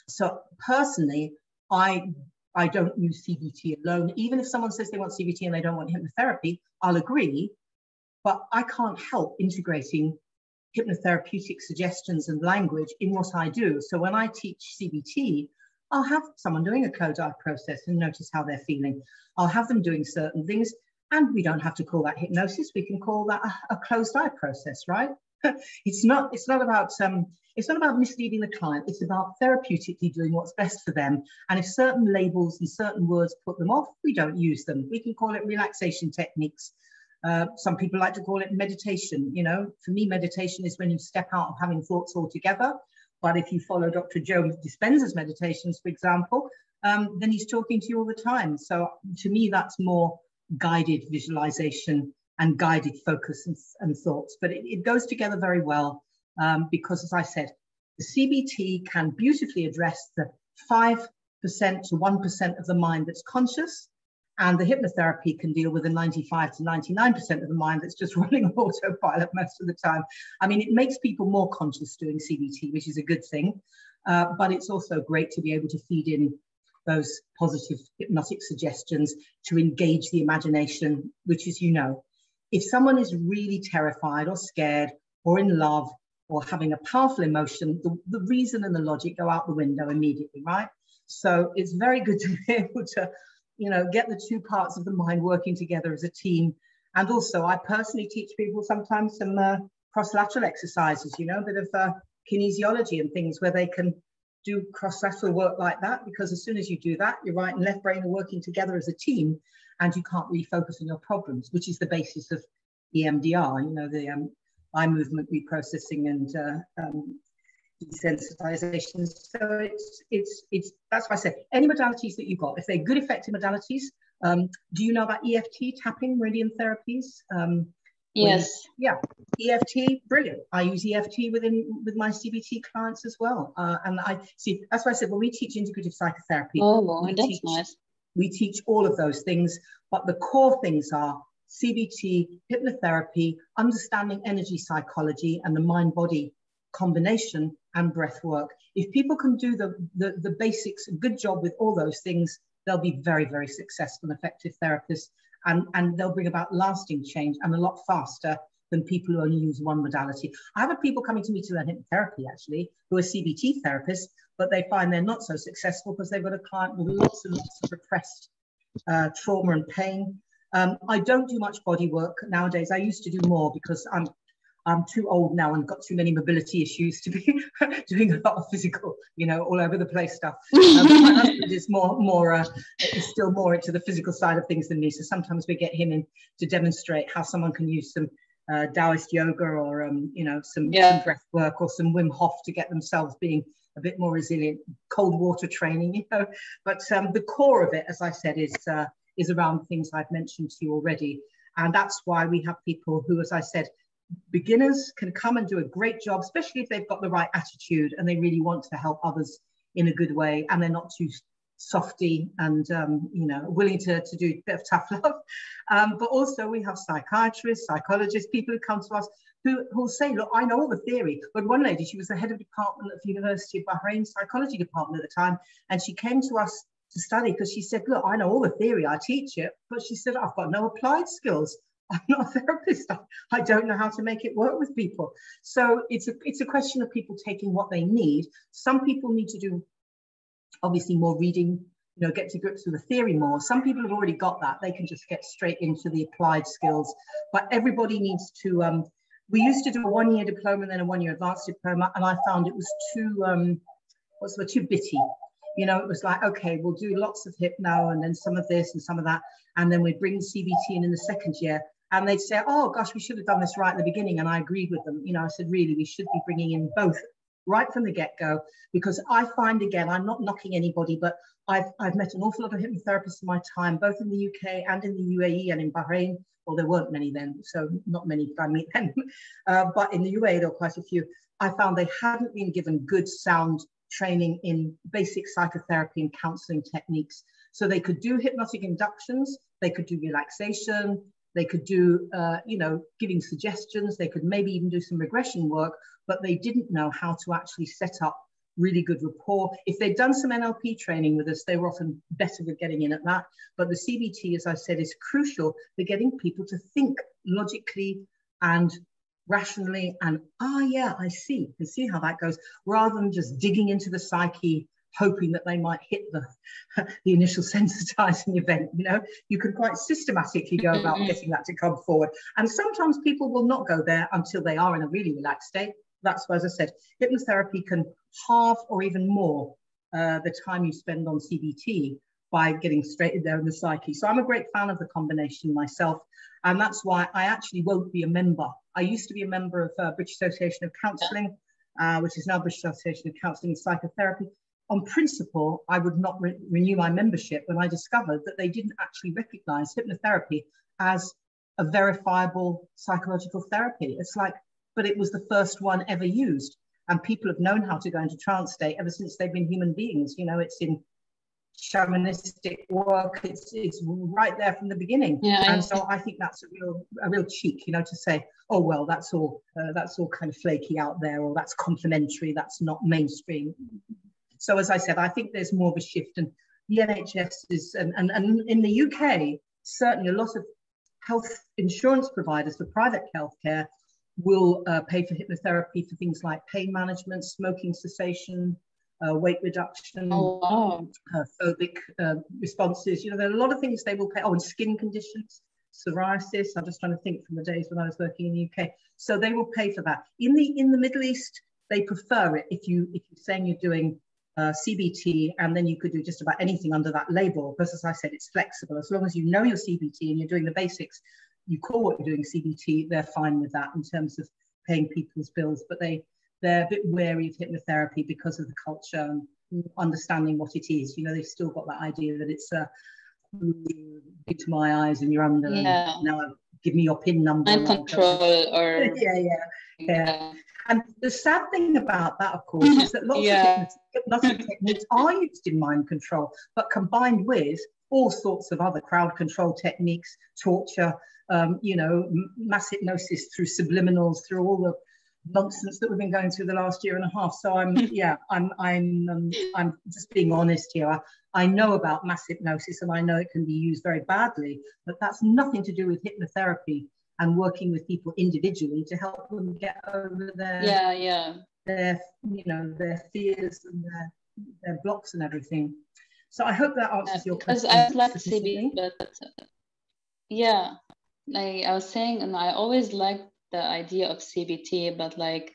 So personally, I don't use CBT alone. Even if someone says they want CBT and they don't want hypnotherapy, I'll agree, but I can't help integrating hypnotherapeutic suggestions and language in what I do. So when I teach CBT, I'll have someone doing a closed-eye process and notice how they're feeling. I'll have them doing certain things, and we don't have to call that hypnosis. We can call that a closed-eye process, right? It's not about misleading the client. It's about therapeutically doing what's best for them. And if certain labels and certain words put them off, we don't use them. We can call it relaxation techniques. Some people like to call it meditation. You know, for me, meditation is when you step out of having thoughts altogether. But if you follow Dr. Joe Dispenza's meditations, for example, then he's talking to you all the time. So to me, that's more guided visualization and guided focus and thoughts. But it goes together very well because, as I said, the CBT can beautifully address the 5% to 1% of the mind that's conscious, and the hypnotherapy can deal with the 95 to 99% of the mind that's just running on autopilot most of the time. I mean, it makes people more conscious doing CBT, which is a good thing, but it's also great to be able to feed in those positive hypnotic suggestions to engage the imagination, which, as you know, if someone is really terrified or scared or in love or having a powerful emotion, the reason and the logic go out the window immediately, right? So it's very good to be able to, you know, get the two parts of the mind working together as a team. And also, I personally teach people sometimes some cross-lateral exercises, you know, a bit of kinesiology and things where they can do cross-lateral work like that, because as soon as you do that, your right and left brain are working together as a team, and you can't really focus on your problems, which is the basis of EMDR, you know, the eye movement reprocessing and desensitization. So it's that's why I said any modalities that you've got, if they're good effective modalities. Do you know about EFT, tapping, meridian therapies? Yes. Yeah, EFT, brilliant. I use EFT with my CBT clients as well. And I see, that's why I said, when we teach integrative psychotherapy, Nice. We teach all of those things, but the core things are CBT, hypnotherapy, understanding energy psychology and the mind-body combination, and breath work. If people can do the basics, a good job with all those things, they'll be very, very successful and effective therapists, and they'll bring about lasting change and a lot faster than people who only use one modality. I have people coming to me to learn hypnotherapy, actually, who are CBT therapists, but they find they're not so successful because they've got a client with lots and lots of repressed trauma and pain. I don't do much body work nowadays. I used to do more because I'm too old now and got too many mobility issues to be doing a lot of physical, you know, all over the place stuff. My husband is is still more into the physical side of things than me. So sometimes we get him in to demonstrate how someone can use some Taoist yoga or, you know, some breath work or some Wim Hof to get themselves being a bit more resilient, cold water training, you know. But the core of it, as I said, is around things I've mentioned to you already. And that's why we have people who, as I said, beginners can come and do a great job, especially if they've got the right attitude and they really want to help others in a good way, and they're not too softy and you know, willing to do a bit of tough love. But also we have psychiatrists, psychologists, people who come to us who'll say, look, I know all the theory. But one lady, she was the head of department of the University of Bahrain psychology department at the time, and she came to us to study because she said, look, I know all the theory, I teach it, but she said, I've got no applied skills. I'm not a therapist. I don't know how to make it work with people. So it's a question of people taking what they need. Some people need to do obviously more reading, you know, get to grips with the theory more. Some people have already got that. They can just get straight into the applied skills. But everybody needs to, we used to do a 1-year diploma and then a 1-year advanced diploma, and I found it was too bitty. You know, it was like, okay, we'll do lots of hypno and then some of this and some of that, and then we'd bring CBT in the second year. And they'd say, oh, gosh, we should have done this right at the beginning. And I agreed with them. You know, I said, really, we should be bringing in both right from the get-go, because I find, again, I'm not knocking anybody, but I've met an awful lot of hypnotherapists in my time, both in the UK and in the UAE and in Bahrain. Well, there weren't many then, so not many did I meet then. But in the UAE, there were quite a few. I found they hadn't been given good sound training in basic psychotherapy and counseling techniques. So they could do hypnotic inductions, they could do relaxation, they could do, you know, giving suggestions. They could maybe even do some regression work, but they didn't know how to actually set up really good rapport. If they'd done some NLP training with us, they were often better at getting in at that. But the CBT, as I said, is crucial for getting people to think logically and rationally and, yeah, I see how that goes, rather than just digging into the psyche, hoping that they might hit the initial sensitizing event. You know, you can quite systematically go about getting that to come forward. And sometimes people will not go there until they are in a really relaxed state. That's why, as I said, hypnotherapy can halve or even more the time you spend on CBT by getting straight in there in the psyche. So I'm a great fan of the combination myself. And that's why I actually won't be a member. I used to be a member of British Association of Counselling, which is now British Association of Counselling and Psychotherapy. On principle, I would not renew my membership when I discovered that they didn't actually recognise hypnotherapy as a verifiable psychological therapy. It's like, but it was the first one ever used. And people have known how to go into trance state ever since they've been human beings. You know, it's in shamanistic work, it's right there from the beginning. And so I think that's a real cheek, you know, to say, oh well, that's all kind of flaky out there, or that's complementary, that's not mainstream. So as I said, I think there's more of a shift, and the NHS is, and in the UK, certainly a lot of health insurance providers for private healthcare will pay for hypnotherapy for things like pain management, smoking cessation, weight reduction, phobic responses. You know, there are a lot of things they will pay. Oh, and skin conditions, psoriasis. I'm just trying to think from the days when I was working in the UK. So they will pay for that. In the Middle East, they prefer it if you're saying you're doing CBT, and then you could do just about anything under that label, because as I said, it's flexible. As long as you know your CBT and you're doing the basics, you call what you're doing CBT, they're fine with that in terms of paying people's bills. But they're a bit wary of hypnotherapy because of the culture and understanding what it is. You know, they've still got that idea that it's into my eyes and you're under. Yeah. Now give me your PIN number. Mind control or yeah. And the sad thing about that, of course, is that lots of hypnotic techniques are used in mind control, but combined with all sorts of other crowd control techniques, torture, you know, mass hypnosis through subliminals, through all the nonsense that we've been going through the last year and a half. So I'm just being honest here. I know about mass hypnosis, and I know it can be used very badly, but that's nothing to do with hypnotherapy and working with people individually to help them get over their you know, their fears and their blocks and everything. So I hope that answers your question. Because I like CBT, but like I was saying, and I always liked the idea of CBT, but like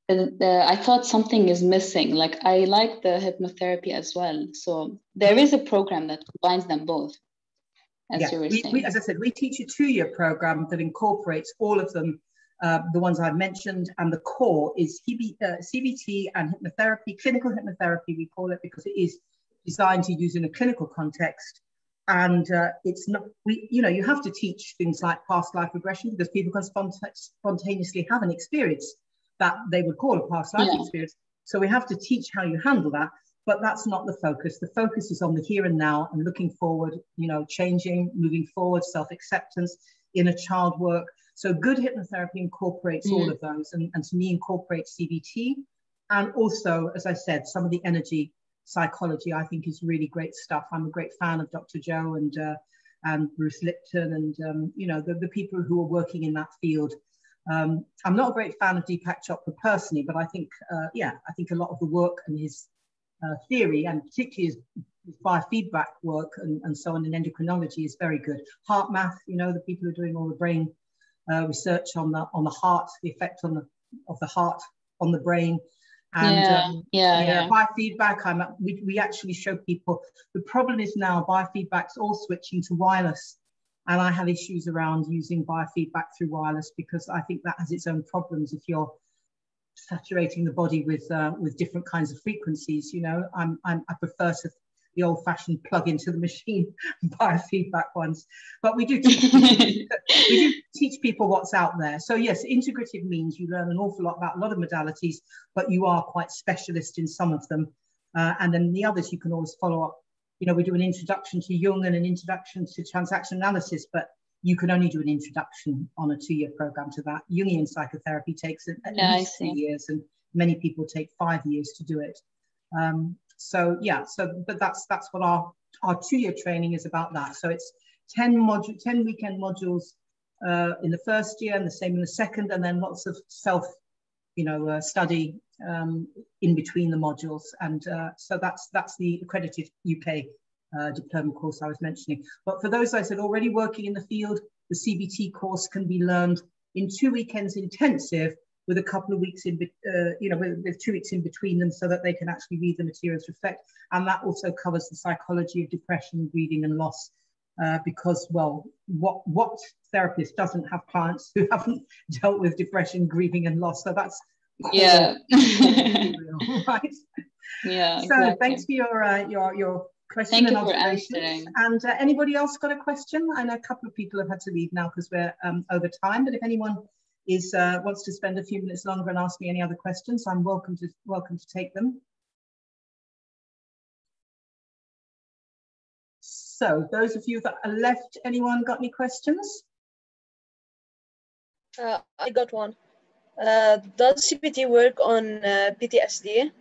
I thought something is missing. Like I like the hypnotherapy as well. So there is a program that combines them both. As you were saying. As I said, we teach a 2-year program that incorporates all of them, the ones I've mentioned, and the core is CBT and hypnotherapy, clinical hypnotherapy we call it, because it is designed to use in a clinical context. And it's not, you know, you have to teach things like past life regression, because people can spontaneously have an experience that they would call a past life experience. So we have to teach how you handle that. But that's not the focus. The focus is on the here and now and looking forward, you know, changing, moving forward, self-acceptance, inner child work. So good hypnotherapy incorporates all of those, and to me incorporates CBT. And also, as I said, some of the energy psychology I think is really great stuff. I'm a great fan of Dr. Joe and Bruce Lipton and, you know, the people who are working in that field. I'm not a great fan of Deepak Chopra personally, but I think, I think a lot of the work and his theory, and particularly his biofeedback work and so on in endocrinology, is very good. Heart math, you know, the people who are doing all the brain research on the heart, the effect of the heart on the brain, and biofeedback. We actually show people. The problem is now biofeedback's all switching to wireless, and I have issues around using biofeedback through wireless, because I think that has its own problems if you're saturating the body with different kinds of frequencies. You know, I prefer the old-fashioned plug into the machine biofeedback ones, but we do teach people what's out there. So yes, integrative means you learn an awful lot about a lot of modalities, but you are quite specialist in some of them, and then the others you can always follow up. You know, we do an introduction to Jung and an introduction to transaction analysis, but you can only do an introduction on a 2-year program to that. Jungian psychotherapy takes at least 3 years, and many people take 5 years to do it. But that's what our 2-year training is about. That. So it's 10 weekend modules in the first year, and the same in the second, and then lots of self, study in between the modules. And so that's the accredited UK diploma course I was mentioning. But for those I said already working in the field, the CBT course can be learned in 2 weekends intensive with a couple of weeks in, with 2 weeks in between them, so that they can actually read the materials, reflect. And that also covers the psychology of depression, grieving and loss, because, well, what therapist doesn't have clients who haven't dealt with depression, grieving and loss? So that's yeah. material, right? Yeah, so exactly. Thanks for your question. Thank and you for observations. answering. And anybody else got a question? I know a couple of people have had to leave now because we're over time, but if anyone wants to spend a few minutes longer and ask me any other questions, I'm welcome to take them. So those of you that are left, anyone got any questions? I got one. Does CBT work on PTSD?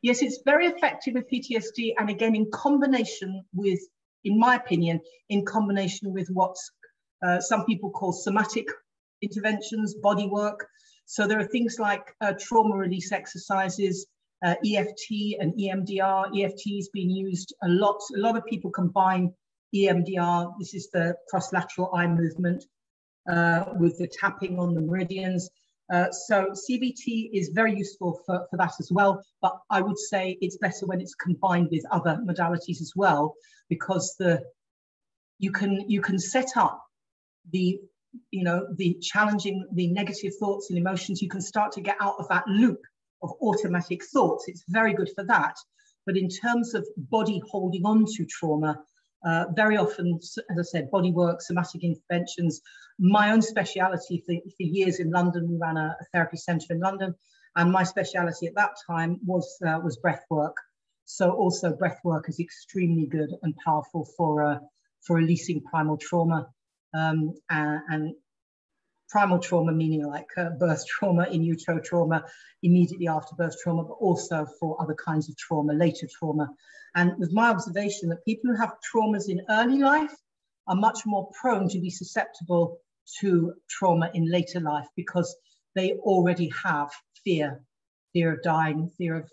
Yes, it's very effective with PTSD, and again, in combination with, in my opinion, in combination with what some people call somatic interventions, body work. So there are things like trauma release exercises, EFT and EMDR. EFT is being used a lot. A lot of people combine EMDR. This is the cross-lateral eye movement with the tapping on the meridians. So CBT is very useful for that as well, but I would say it's better when it's combined with other modalities as well, because you can set up the challenging, the negative thoughts and emotions. You can start to get out of that loop of automatic thoughts. It's very good for that. But in terms of body holding on to trauma, very often, as I said, body work, somatic interventions. My own speciality for years in London, we ran a therapy centre in London, and my speciality at that time was breath work. So also breath work is extremely good and powerful for releasing primal trauma, and primal trauma meaning like birth trauma, in utero trauma, immediately after birth trauma, but also for other kinds of trauma, later trauma. And with my observation that people who have traumas in early life are much more prone to be susceptible to trauma in later life, because they already have fear of dying, fear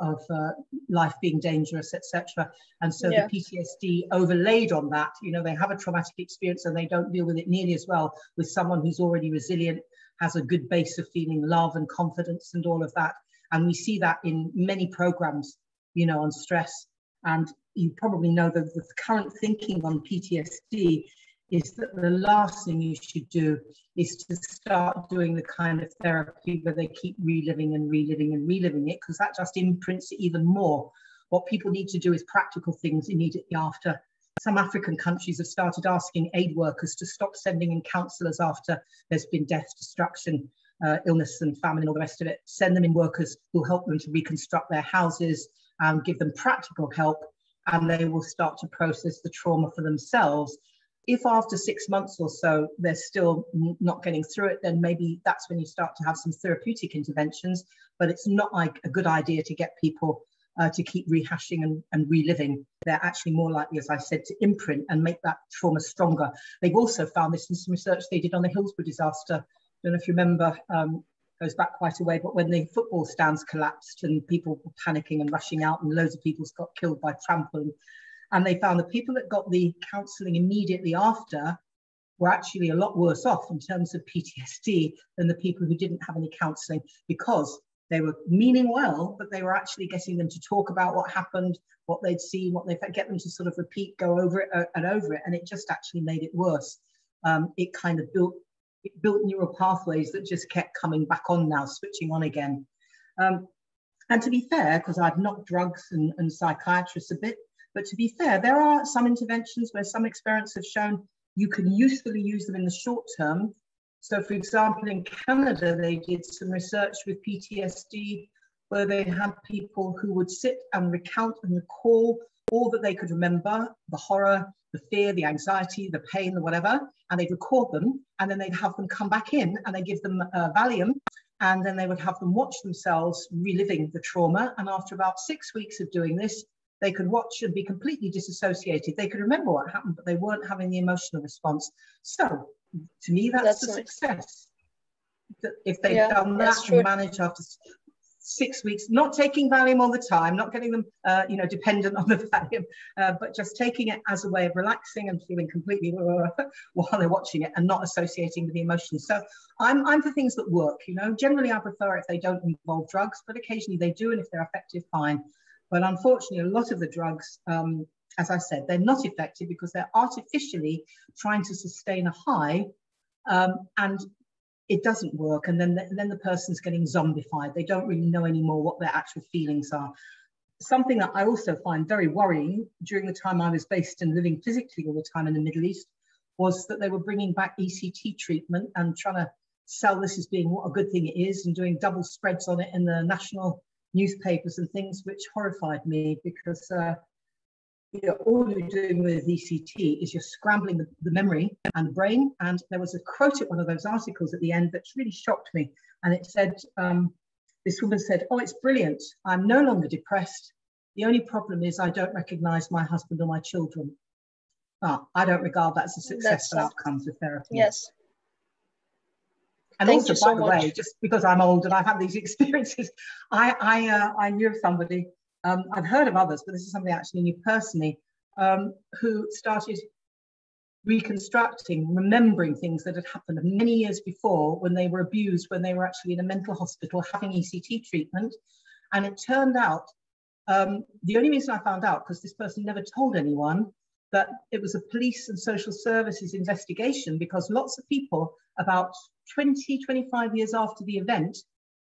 of life being dangerous, etc. And so the PTSD overlaid on that, they have a traumatic experience and they don't deal with it nearly as well with someone who's already resilient, has a good base of feeling love and confidence and all of that. And we see that in many programs, on stress. And you probably know that the current thinking on PTSD is that the last thing you should do is to start doing the kind of therapy where they keep reliving and reliving and reliving it, because that just imprints it even more. What people need to do is practical things immediately after. Some African countries have started asking aid workers to stop sending in counsellors after there's been death, destruction, illness and famine and all the rest of it. Send them in workers who help them to reconstruct their houses and give them practical help, and they will start to process the trauma for themselves. If after 6 months or so they're still not getting through it, then maybe that's when you start to have some therapeutic interventions. But it's not like a good idea to get people to keep rehashing and reliving. They're actually more likely, as I said, to imprint and make that trauma stronger. They've also found this in some research they did on the Hillsborough disaster. I don't know if you remember, goes back quite a way, but when the football stands collapsed and people were panicking and rushing out and loads of people got killed by trampling, and they found the people that got the counselling immediately after were actually a lot worse off in terms of PTSD than the people who didn't have any counselling, because they were meaning well, but they were actually getting them to talk about what happened, what they'd seen, what they get them to sort of repeat, go over it and over it, and it just actually made it worse. It kind of built neural pathways that just kept coming back on now, switching on again. And to be fair, because I've knocked drugs and psychiatrists a bit, but to be fair, there are some interventions where some experiments have shown you can usefully use them in the short term. So for example, in Canada, they did some research with PTSD where they had people who would sit and recount and recall all that they could remember, the horror, the fear, the anxiety, the pain, the whatever, and they'd record them, and then they'd have them come back in and they give them Valium, and then they would have them watch themselves reliving the trauma. And after about 6 weeks of doing this, they could watch and be completely disassociated. They could remember what happened, but they weren't having the emotional response. So to me, that's a success. if they've done that and managed after 6 weeks, not taking Valium all the time, not getting them, you know, dependent on the Valium, but just taking it as a way of relaxing and feeling completely while they're watching it and not associating with the emotions. So I'm for things that work, you know. Generally, I prefer if they don't involve drugs, but occasionally they do, and if they're effective, fine. But unfortunately, a lot of the drugs, as I said, they're not effective because they're artificially trying to sustain a high, and it doesn't work, and then the person's getting zombified. They don't really know anymore what their actual feelings are. Something that I also find very worrying during the time I was based and living physically all the time in the Middle East was that they were bringing back ECT treatment and trying to sell this as being what a good thing it is, and doing double spreads on it in the national newspapers and things, which horrified me because you know, all you're doing with ECT is you're scrambling the memory and the brain. And there was a quote at one of those articles at the end that's really shocked me. And it said, this woman said, "Oh, it's brilliant. I'm no longer depressed. The only problem is I don't recognize my husband or my children." I don't regard that as a successful outcome for therapy. Yes. And Thank also, by the way, just because I'm old and I've had these experiences, I knew of somebody, I've heard of others, but this is something I actually knew personally, who started reconstructing, remembering things that had happened many years before when they were abused, when they were actually in a mental hospital having ECT treatment. And it turned out, the only reason I found out, because this person never told anyone, that it was a police and social services investigation, because lots of people about 20, 25 years after the event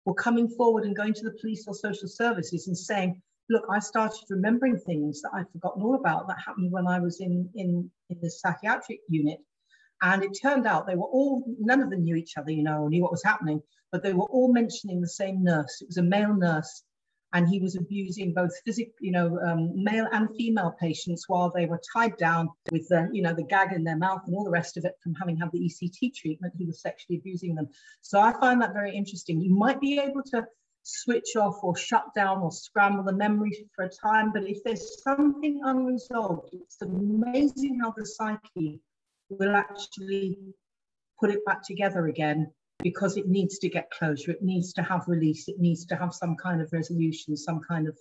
were coming forward and going to the police or social services and saying, "Look, I started remembering things that I'd forgotten all about that happened when I was in the psychiatric unit." And it turned out they were all, none of them knew each other, you know, or knew what was happening, but they were all mentioning the same nurse. It was a male nurse, and he was abusing both male and female patients while they were tied down with the, you know, the gag in their mouth and all the rest of it from having had the ECT treatment. He was sexually abusing them. So I find that very interesting. You might be able to switch off or shut down or scramble the memory for a time, but if there's something unresolved, it's amazing how the psyche will actually put it back together again, because it needs to get closure, it needs to have release, it needs to have some kind of resolution, some kind of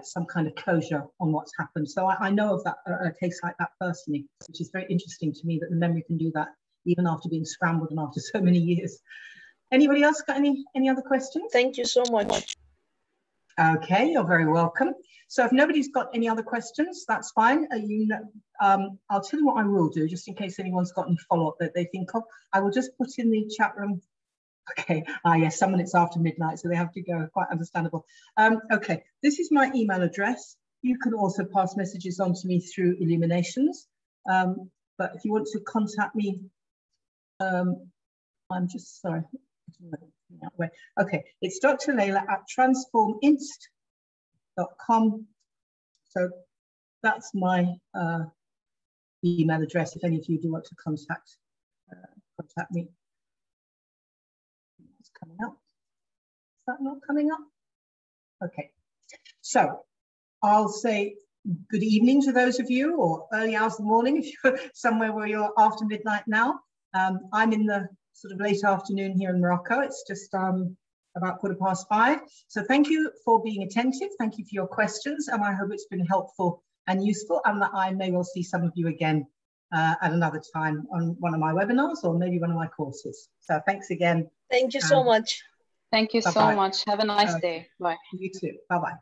some kind of closure on what's happened. So I know of that a case like that personally, which is very interesting to me, that the memory can do that even after being scrambled and after so many years. Anybody else got any other questions? Thank you so much. Okay, you're very welcome. So if nobody's got any other questions, that's fine. I'll tell you what I will do, just in case anyone's got any follow-up that they think of. I will just put in the chat room. Okay, yes, someone, it's after midnight, so they have to go, quite understandable. Okay, this is my email address. You can also pass messages on to me through Illuminations. But if you want to contact me, I'm just, sorry. Okay, it's Dr. Layla at transforminst.com. So that's my email address if any of you do want to contact me. It's coming up. Is that not coming up? Okay, so I'll say good evening to those of you, or early hours of the morning if you're somewhere where you're after midnight now. I'm in the sort of late afternoon here in Morocco. It's just about 5:15. So thank you for being attentive. Thank you for your questions. And I hope it's been helpful and useful, and that I may well see some of you again at another time on one of my webinars or maybe one of my courses. So thanks again. Thank you so much. Thank you so much. Have a nice day. Bye. You too. Bye-bye.